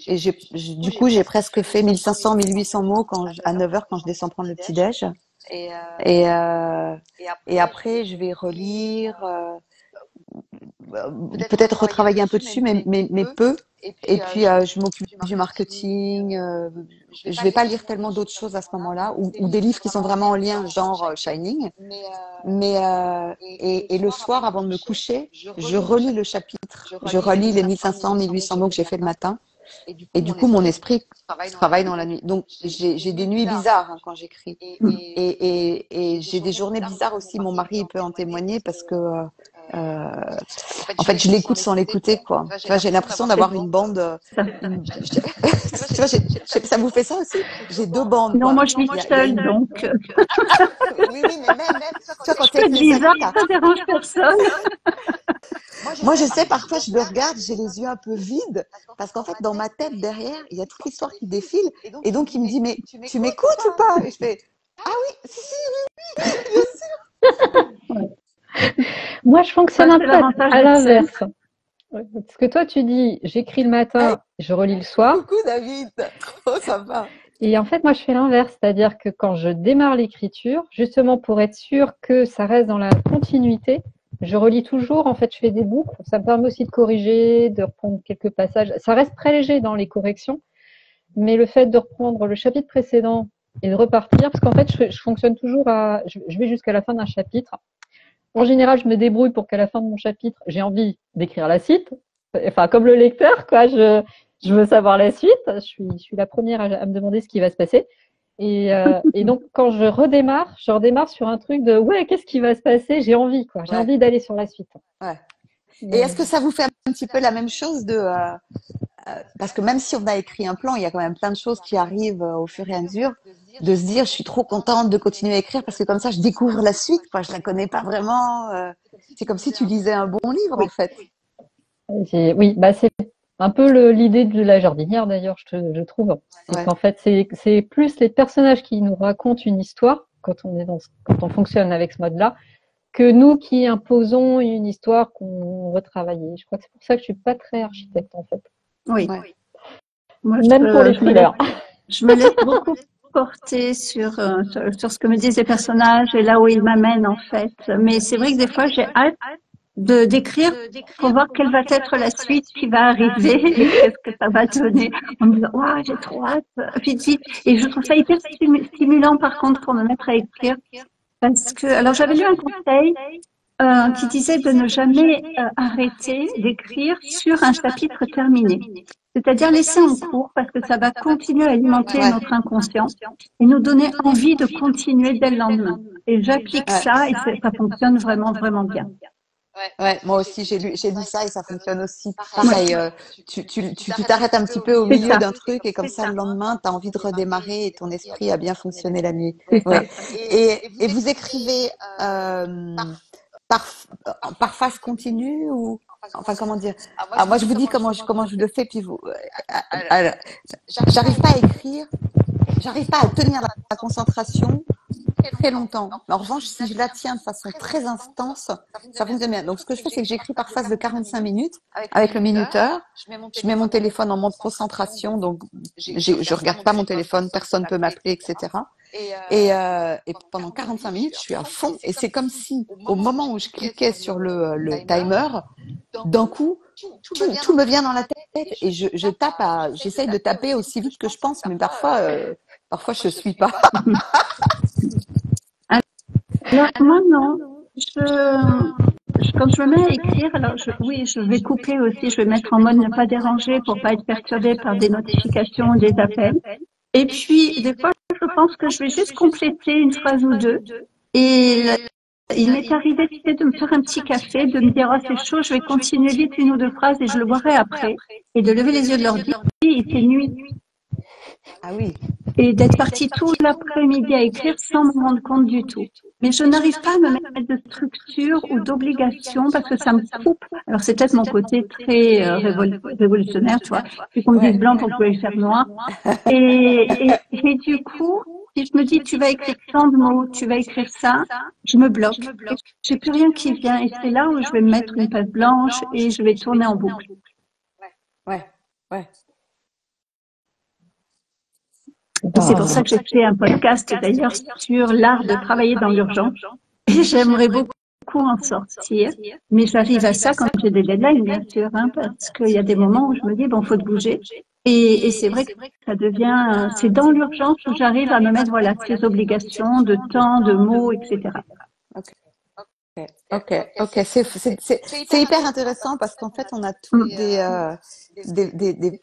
Et du coup, j'ai presque fait 1500, 1800 mots à 9h quand je descends prendre le petit-déj. Et après, je vais relire, peut-être retravailler un peu dessus, mais peu. Et puis, je m'occupe du marketing. Je vais pas lire tellement d'autres choses à ce moment-là, ou des livres qui sont vraiment en lien, genre Shining. Et le soir, avant de me coucher, je relis le chapitre. Je relis les 1500, 1800 mots que j'ai fait le matin. Et du coup, mon esprit travaille dans la nuit. Donc, j'ai des nuits bizarres quand j'écris. Et j'ai des journées bizarres aussi. Mon mari peut en témoigner parce que, en fait, je l'écoute sans l'écouter, quoi. Tu vois, j'ai l'impression d'avoir une bande. Tu vois, ça vous fait ça aussi? J'ai 2 bandes. Non, moi, je vis seule, donc. Oui, mais même, tu vois, quand je peux être bizarre, ça dérange personne. Moi, je sais, parfois, je le regarde, j'ai les yeux un peu vides, parce qu'en fait, dans ma tête, derrière, il y a toute l'histoire qui défile, et donc, il me dit, mais tu m'écoutes ou pas? Et je fais, ah oui, si, bien sûr. Moi, je fonctionne un peu à l'inverse. Parce que toi, tu dis, j'écris le matin, je relis le soir. Coucou, David. Trop sympa. Et en fait, moi, je fais l'inverse. C'est-à-dire que quand je démarre l'écriture, justement pour être sûr que ça reste dans la continuité, je relis toujours. En fait, je fais des boucles. Ça me permet aussi de corriger, de reprendre quelques passages. Ça reste très léger dans les corrections. Mais le fait de reprendre le chapitre précédent et de repartir, parce qu'en fait, je fonctionne toujours je vais jusqu'à la fin d'un chapitre. En général, je me débrouille pour qu'à la fin de mon chapitre, j'ai envie d'écrire la suite. Enfin, comme le lecteur, quoi. Je veux savoir la suite. Je suis la première à me demander ce qui va se passer. Et donc, quand je redémarre sur un truc de ouais, qu'est-ce qui va se passer? J'ai envie, quoi. J'ai Ouais, envie d'aller sur la suite. ouais. Et Mais, est-ce que ça vous fait un petit peu la même chose parce que même si on a écrit un plan, il y a quand même plein de choses qui arrivent au fur et à mesure, de se dire, je suis trop contente de continuer à écrire parce que comme ça, je découvre la suite, quoi. Je la connais pas vraiment. C'est comme si tu lisais un bon livre, en Oui, fait. oui, bah c'est un peu l'idée de la jardinière d'ailleurs, je trouve. C'est Ouais, qu'en fait, c'est plus les personnages qui nous racontent une histoire quand on est quand on fonctionne avec ce mode-là, que nous qui imposons une histoire qu'on veut travailler. Je crois que c'est pour ça que je suis pas très architecte en fait, oui. ouais, Moi, même pour les thrillers. je me laisse beaucoup porter sur ce que me disent les personnages et là où ils m'amènent en fait. Mais c'est vrai que des fois, j'ai hâte de d'écrire pour voir quelle va être la suite qui va arriver et qu'est-ce que ça va donner en me disant waouh, j'ai trop hâte, vite vite. Et je trouve ça hyper stimulant par contre pour me mettre à écrire parce que alors j'avais lu un conseil qui disait de ne jamais arrêter d'écrire sur un chapitre terminé. C'est-à-dire laisser en cours parce que ça va continuer à alimenter ouais, notre inconscient et nous donner envie de continuer dès le lendemain. Et j'applique ouais. ça et ça fonctionne vraiment, vraiment bien. Ouais, moi aussi, j'ai lu ça et ça fonctionne aussi Oui, pareil. Tu t'arrêtes un petit peu au c'est milieu ça, d'un truc et comme ça, le lendemain, tu as envie de redémarrer et ton esprit a bien fonctionné la nuit. c'est ça. Ouais. Et vous écrivez par, par phase continue ou, enfin, comment dire? Ah, moi, je vous dis comment je le fais, puis vous, alors, j'arrive pas à écrire, j'arrive pas à tenir la concentration très longtemps. Mais en revanche, si je la tiens de façon très intense, ça fonctionne bien. Donc, ce que je fais, c'est que j'écris par phase de 45 minutes avec le minuteur. Je mets mon téléphone en mode concentration, donc je regarde pas mon téléphone, personne peut m'appeler, etc. Et pendant 45 minutes, je suis à fond. Et c'est comme si, au moment où je cliquais sur le timer, d'un coup, tout me vient dans la tête et je tape j'essaye de taper aussi vite que je pense, mais parfois je suis pas. Alors, moi, non. Quand je me mets à écrire, alors oui, je vais couper aussi, je vais mettre en mode ne pas déranger pour pas être perturbée par des notifications ou des appels. Et puis, des fois, je pense que je vais juste compléter une phrase ou deux. Et il m'est arrivé tu sais, de me faire un petit café, de me dire, oh, c'est chaud, je vais continuer vite une ou deux phrases et je le boirai après. Et de lever les yeux de l'ordi, il fait nuit. Ah oui. Et d'être partie tout l'après-midi à écrire sans me rendre compte du tout. Mais je n'arrive pas à me mettre de structure ou d'obligation parce que ça me coupe. Alors c'est peut-être mon côté très révolutionnaire, tu vois. Il faut qu'on me dise Ouais. blanc pour que je veuille faire noir. Et du coup, si je me dis tu vas écrire tant de mots, tu vas écrire ça, je me bloque. Et j'ai plus rien qui vient. Et c'est là où je vais me mettre une page blanche et je vais tourner en boucle. Ouais. Ouais. Et c'est pour ça que j'ai fait un podcast d'ailleurs sur l'art de travailler dans l'urgence. Et j'aimerais beaucoup en sortir, mais j'arrive à ça quand j'ai des deadlines, bien sûr, hein, parce qu'il y a des moments où je me dis, bon, faut te bouger. Et c'est vrai que ça devient, c'est dans l'urgence où j'arrive à me mettre, voilà, ces obligations de temps, de mots, etc. Ok. Ok. C'est hyper intéressant parce qu'en fait, on a tous Mm.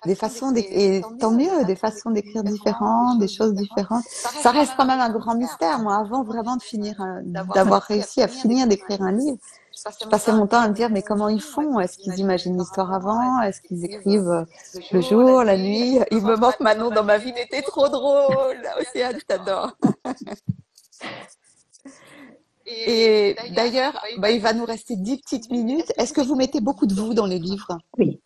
des façons et tant mieux, des façons d'écrire différentes, des choses différentes. Ça reste quand même un grand mystère. Moi, avant vraiment de finir, Ouais. d'avoir réussi à finir d'écrire un livre, je passais mon temps à me dire, mais comment ils font? Est-ce qu'ils imaginent l'histoire avant? Est-ce qu'ils écrivent le jour, la nuit? Il me manque Manon dans ma vie, n'était trop drôle. Océane, je t'adore. Et d'ailleurs, il va nous rester 10 petites minutes. Est-ce que vous mettez beaucoup de vous dans les livres? Oui.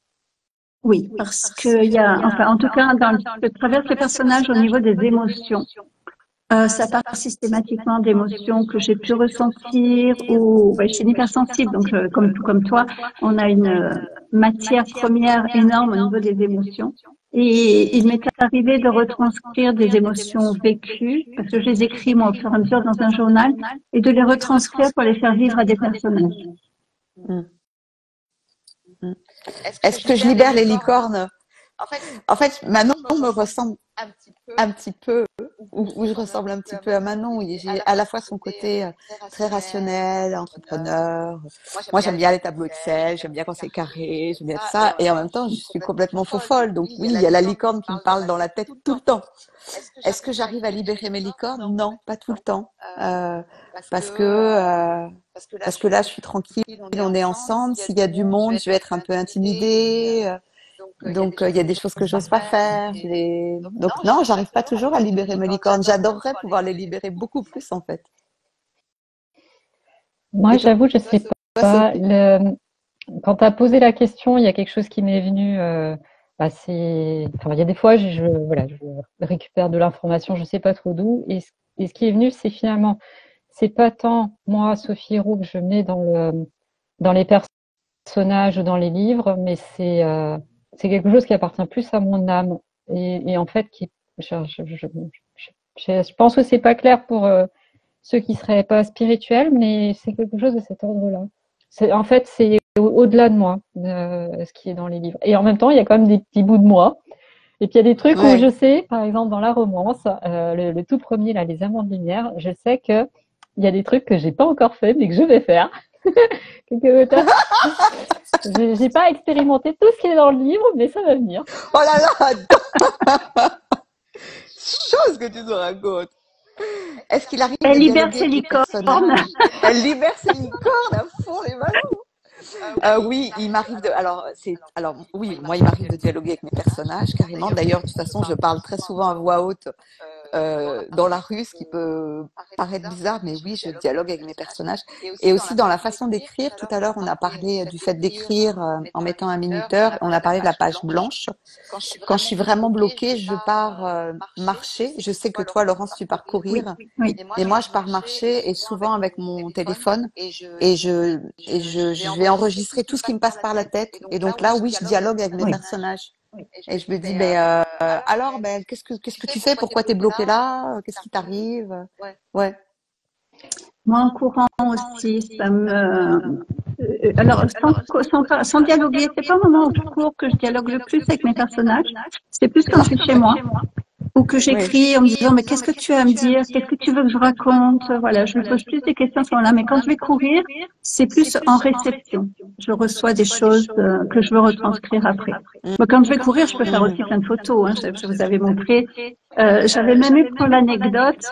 Oui, parce que il y a, enfin, en tout cas, je traverse les personnages au niveau des émotions. Ça part systématiquement d'émotions que j'ai pu ressentir ou je suis une hypersensible, donc comme toi, on a une matière première énorme au niveau des émotions. Et il m'est arrivé de retranscrire des émotions vécues, parce que je les écris moi au fur et à mesure dans un journal, et de les retranscrire pour les faire vivre à des personnages. Mm. Mm. Est-ce que je libère les licornes? En fait, Manon me ressemble un petit peu, où je ressemble un petit peu à Manon. J'ai à la fois son côté très rationnel, entrepreneur. Moi, j'aime bien les tableaux Excel, j'aime bien quand c'est carré, j'aime bien tout ça. Et en même temps, je suis complètement faux folle. Donc oui, il y a la licorne qui me parle dans la tête tout le temps. Est-ce que j'arrive à libérer mes licornes? Non, pas tout le temps. Parce que parce que là, je suis tranquille, on est ensemble. S'il y a du monde, je vais être un peu intimidée. Donc, il y a des choses que j'ose pas faire. Donc, non, j'arrive pas toujours à libérer mes licornes. J'adorerais pouvoir les libérer beaucoup plus, en fait. Moi, Et toi, j'avoue, je sais pas. Sophie? Quand tu as posé la question, il y a quelque chose qui m'est venu. Enfin, il y a des fois, voilà, je récupère de l'information, je sais pas trop d'où. Et ce qui est venu, c'est finalement, c'est pas tant moi, Sophie Roux, que je mets dans les personnages, dans les livres, mais c'est quelque chose qui appartient plus à mon âme. Et en fait, je pense que c'est pas clair pour ceux qui seraient pas spirituels, mais c'est quelque chose de cet ordre-là. En fait, c'est au-delà de moi, ce qui est dans les livres. Et en même temps, il y a quand même des petits bouts de moi. Et puis il y a des trucs où Ouais. je sais, par exemple dans la romance, le tout premier, là, Les Amants de lumière, je sais que il y a des trucs que j'ai pas encore fait, mais que je vais faire. J'ai pas expérimenté tout ce qui est dans le livre, mais ça va venir. Oh là là, chose que tu nous racontes. Est-ce qu'il arrive Elle de libère dialoguer ses avec les licornes. personnages? Elle libère ses licornes à fond les ballons. Oui, il m'arrive de. Alors, oui, moi, il m'arrive de dialoguer avec mes personnages, carrément. D'ailleurs, de toute façon, je parle très souvent à voix haute dans la rue, ce qui peut paraître bizarre, mais oui, je dialogue avec mes personnages. Et aussi dans la façon d'écrire. Tout à l'heure, on a parlé du fait d'écrire en mettant un minuteur. On a parlé de la page blanche. Quand je suis vraiment bloquée, je pars marcher. Je sais que toi, Laurence, tu pars Oui, courir. oui. Et moi, je pars marcher et souvent avec mon téléphone je vais enregistrer tout ce qui me passe par la tête. Et donc là, oui, je dialogue avec mes Oui. personnages. Et je me dis, alors, qu'est-ce que tu fais? Pourquoi t'es bloqué là? Qu'est-ce qui t'arrive? Ouais. Moi, en courant aussi, ça me. Alors, sans dialoguer, c'est pas au moment où je cours que je dialogue le plus avec mes personnages. C'est plus quand je suis chez moi ou que Oui. j'écris en me disant, mais qu'est-ce que tu as à me dire? Qu'est-ce que tu veux que je raconte? Voilà, je me pose plus des questions à ce moment-là. Mais quand je vais courir, c'est plus en réception. Je reçois des choses que je veux retranscrire après. Mais quand je vais courir, je peux faire aussi plein de photos. Hein, je vous avais montré. J'avais même eu pour l'anecdote,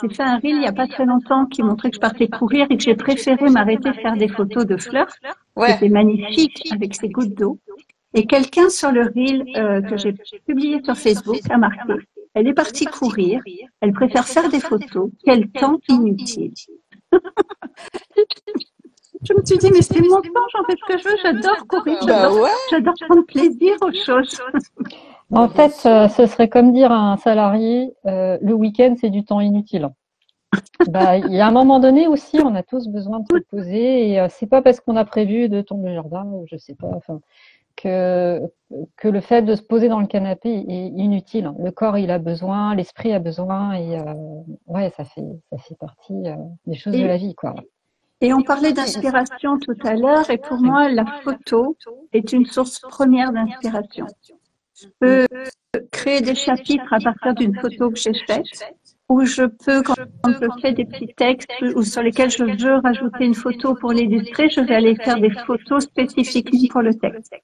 j'ai fait un reel il y a pas très longtemps qui montrait que je partais courir et que j'ai préféré m'arrêter de faire des photos de fleurs. Ouais. C'était magnifique avec ces gouttes d'eau. Et quelqu'un sur le reel que j'ai publié sur Facebook a marqué, elle est partie courir, elle préfère faire des photos, quel temps inutile. Je me suis dit, mais c'est mon temps, j'en fais ce que je veux, j'adore courir, j'adore prendre plaisir aux choses. En fait, ce serait comme dire à un salarié, le week-end, c'est du temps inutile. Il y a un moment donné aussi, on a tous besoin de se poser et c'est pas parce qu'on a prévu de tomber le jardin ou je sais pas, enfin, que le fait de se poser dans le canapé est inutile. Le corps, il a besoin, l'esprit a besoin et ouais, ça fait partie des choses de la vie, quoi. Et on parlait d'inspiration tout à l'heure et pour moi, la photo est une source première d'inspiration. Je peux créer des chapitres à partir d'une photo que j'ai faite ou je peux, quand je fais des petits textes ou sur lesquels je veux rajouter une photo pour l'illustrer, je vais aller faire des photos spécifiquement pour le texte.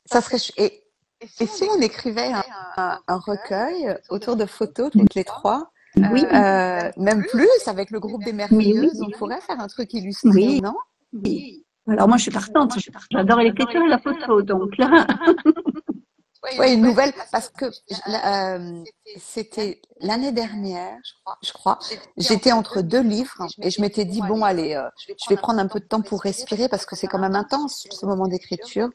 Ça serait et si on écrivait un recueil autour de photos toutes les trois, Oui, même plus avec le groupe des merveilleuses, on pourrait faire un truc illustré, oui. non? Alors moi, je suis partante. J'adore l'écriture et la photo, donc là. Oui, une nouvelle, parce que c'était l'année dernière, je crois, j'étais entre deux livres et je m'étais dit, bon, allez, je vais prendre un peu de temps pour respirer parce que c'est quand même intense ce moment d'écriture.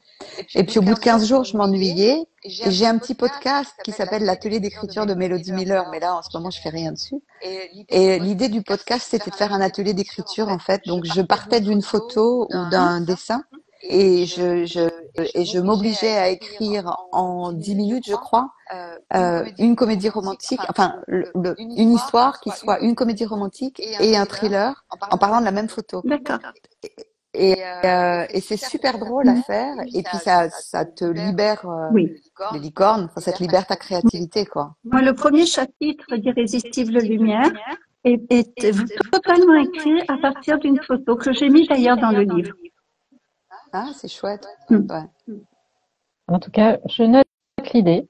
Et puis au bout de 15 jours, je m'ennuyais et j'ai un petit podcast qui s'appelle l'atelier d'écriture de Mélodie Miller, mais là, en ce moment, je fais rien dessus. Et l'idée du podcast, c'était de faire un atelier d'écriture, en fait. Donc, je partais d'une photo ou d'un dessin et je m'obligeais à écrire en 10 minutes, je crois, une comédie romantique, enfin, une histoire qui soit une comédie romantique et un thriller en parlant de la même photo. D'accord. Et c'est super drôle à faire. Et puis ça te libère Oui. les licornes. Enfin, ça te libère ta créativité, quoi. Moi, le premier chapitre d'Irrésistible Lumière est totalement écrit à partir d'une photo que j'ai mise d'ailleurs dans le livre. Ah, c'est chouette. Mm. Ouais. En tout cas, je note l'idée.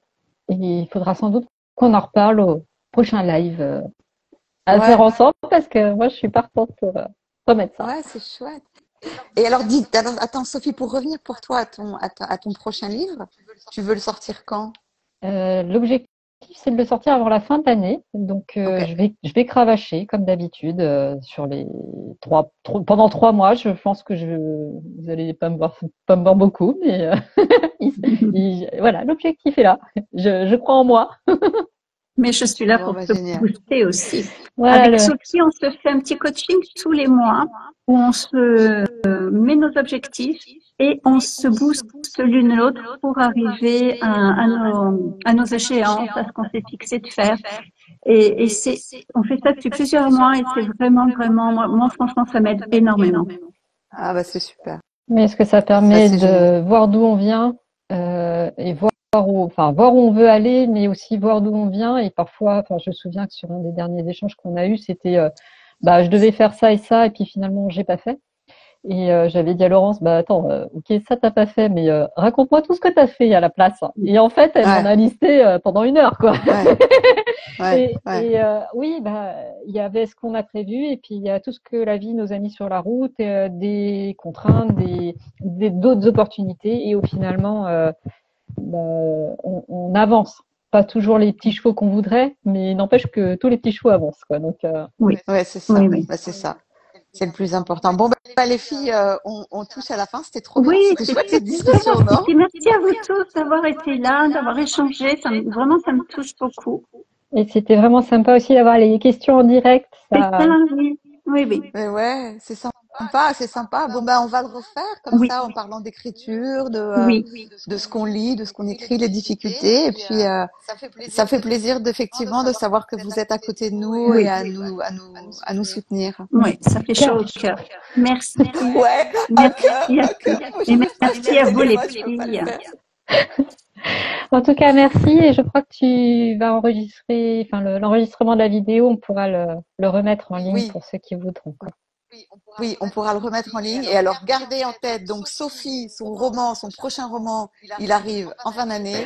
Et il faudra sans doute qu'on en reparle au prochain live à faire ensemble parce que moi, je suis partante pour remettre ça. Ouais, c'est chouette. Et alors, attends, Sophie, pour revenir pour toi à ton prochain livre, tu veux le sortir quand? L'objectif, c'est de le sortir avant la fin de l'année. Donc, je vais cravacher, comme d'habitude, sur les pendant 3 mois. Je pense que vous allez pas me voir beaucoup, mais voilà, l'objectif est là. Je crois en moi. Mais je suis là pour te booster aussi. Voilà, avec Sophie, on se fait un petit coaching tous les mois où on se met nos objectifs et on se booste l'une l'autre pour arriver à nos échéances, à ce qu'on s'est fixé de faire. Et on fait ça depuis plusieurs mois et c'est vraiment, vraiment, moi franchement, ça m'aide énormément. Ah bah c'est super. Mais est-ce que ça permet de voir d'où on vient et voir où on veut aller, mais aussi voir d'où on vient. Et parfois, je me souviens que sur un des derniers échanges qu'on a eu, c'était je devais faire ça et ça, et puis finalement, j'ai pas fait. Et j'avais dit à Laurence, attends, ok, ça t'as pas fait, mais raconte-moi tout ce que t'as fait à la place. Et en fait, elle m'en a listé pendant 1 heure, quoi. Oui, il y avait ce qu'on a prévu, et puis il y a tout ce que la vie nous a mis sur la route, des contraintes, d'autres opportunités, et finalement, on avance. Pas toujours les petits chevaux qu'on voudrait, mais n'empêche que tous les petits chevaux avancent, quoi. Donc, oui, c'est ça. Oui. C'est ça. C'est le plus important. Bon, les filles, on touche à la fin. C'était trop bien. C'était chouette cette discussion, non? Merci à vous tous d'avoir été là, d'avoir échangé. Vraiment, ça me touche beaucoup. Et c'était vraiment sympa aussi d'avoir les questions en direct. Oui. Mais ouais, c'est sympa, c'est sympa. Bon, on va le refaire comme ça en parlant d'écriture, de ce qu'on lit, de ce qu'on écrit, les difficultés. Et puis, ça fait plaisir effectivement de savoir que vous êtes à côté de nous et à nous soutenir. Oui, ça fait chaud au cœur. Merci. Ouais, merci à tous. Et merci à vous les filles. En tout cas, merci. Et je crois que tu vas enregistrer, l'enregistrement de la vidéo, on pourra le remettre en ligne pour ceux qui voudront. Oui, on pourra le remettre en ligne. Et alors, gardez en tête, donc Sophie, son prochain roman, il arrive en fin d'année.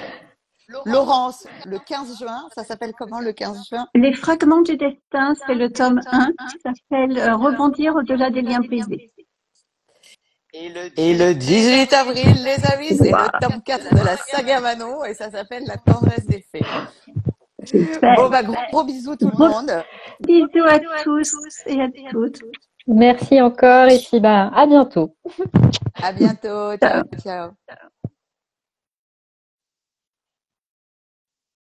Laurence, le 15 juin, ça s'appelle comment le 15 juin? Les fragments du destin, c'est le tome 1 qui s'appelle Rebondir au-delà des liens brisés. Et le 18 avril, les amis, c'est le tome 4 de la saga Manon et ça s'appelle La tendresse des fées. Bon, gros bisous tout le monde. Bisous à tous et à toutes. Merci encore et puis à bientôt. À bientôt. Ciao.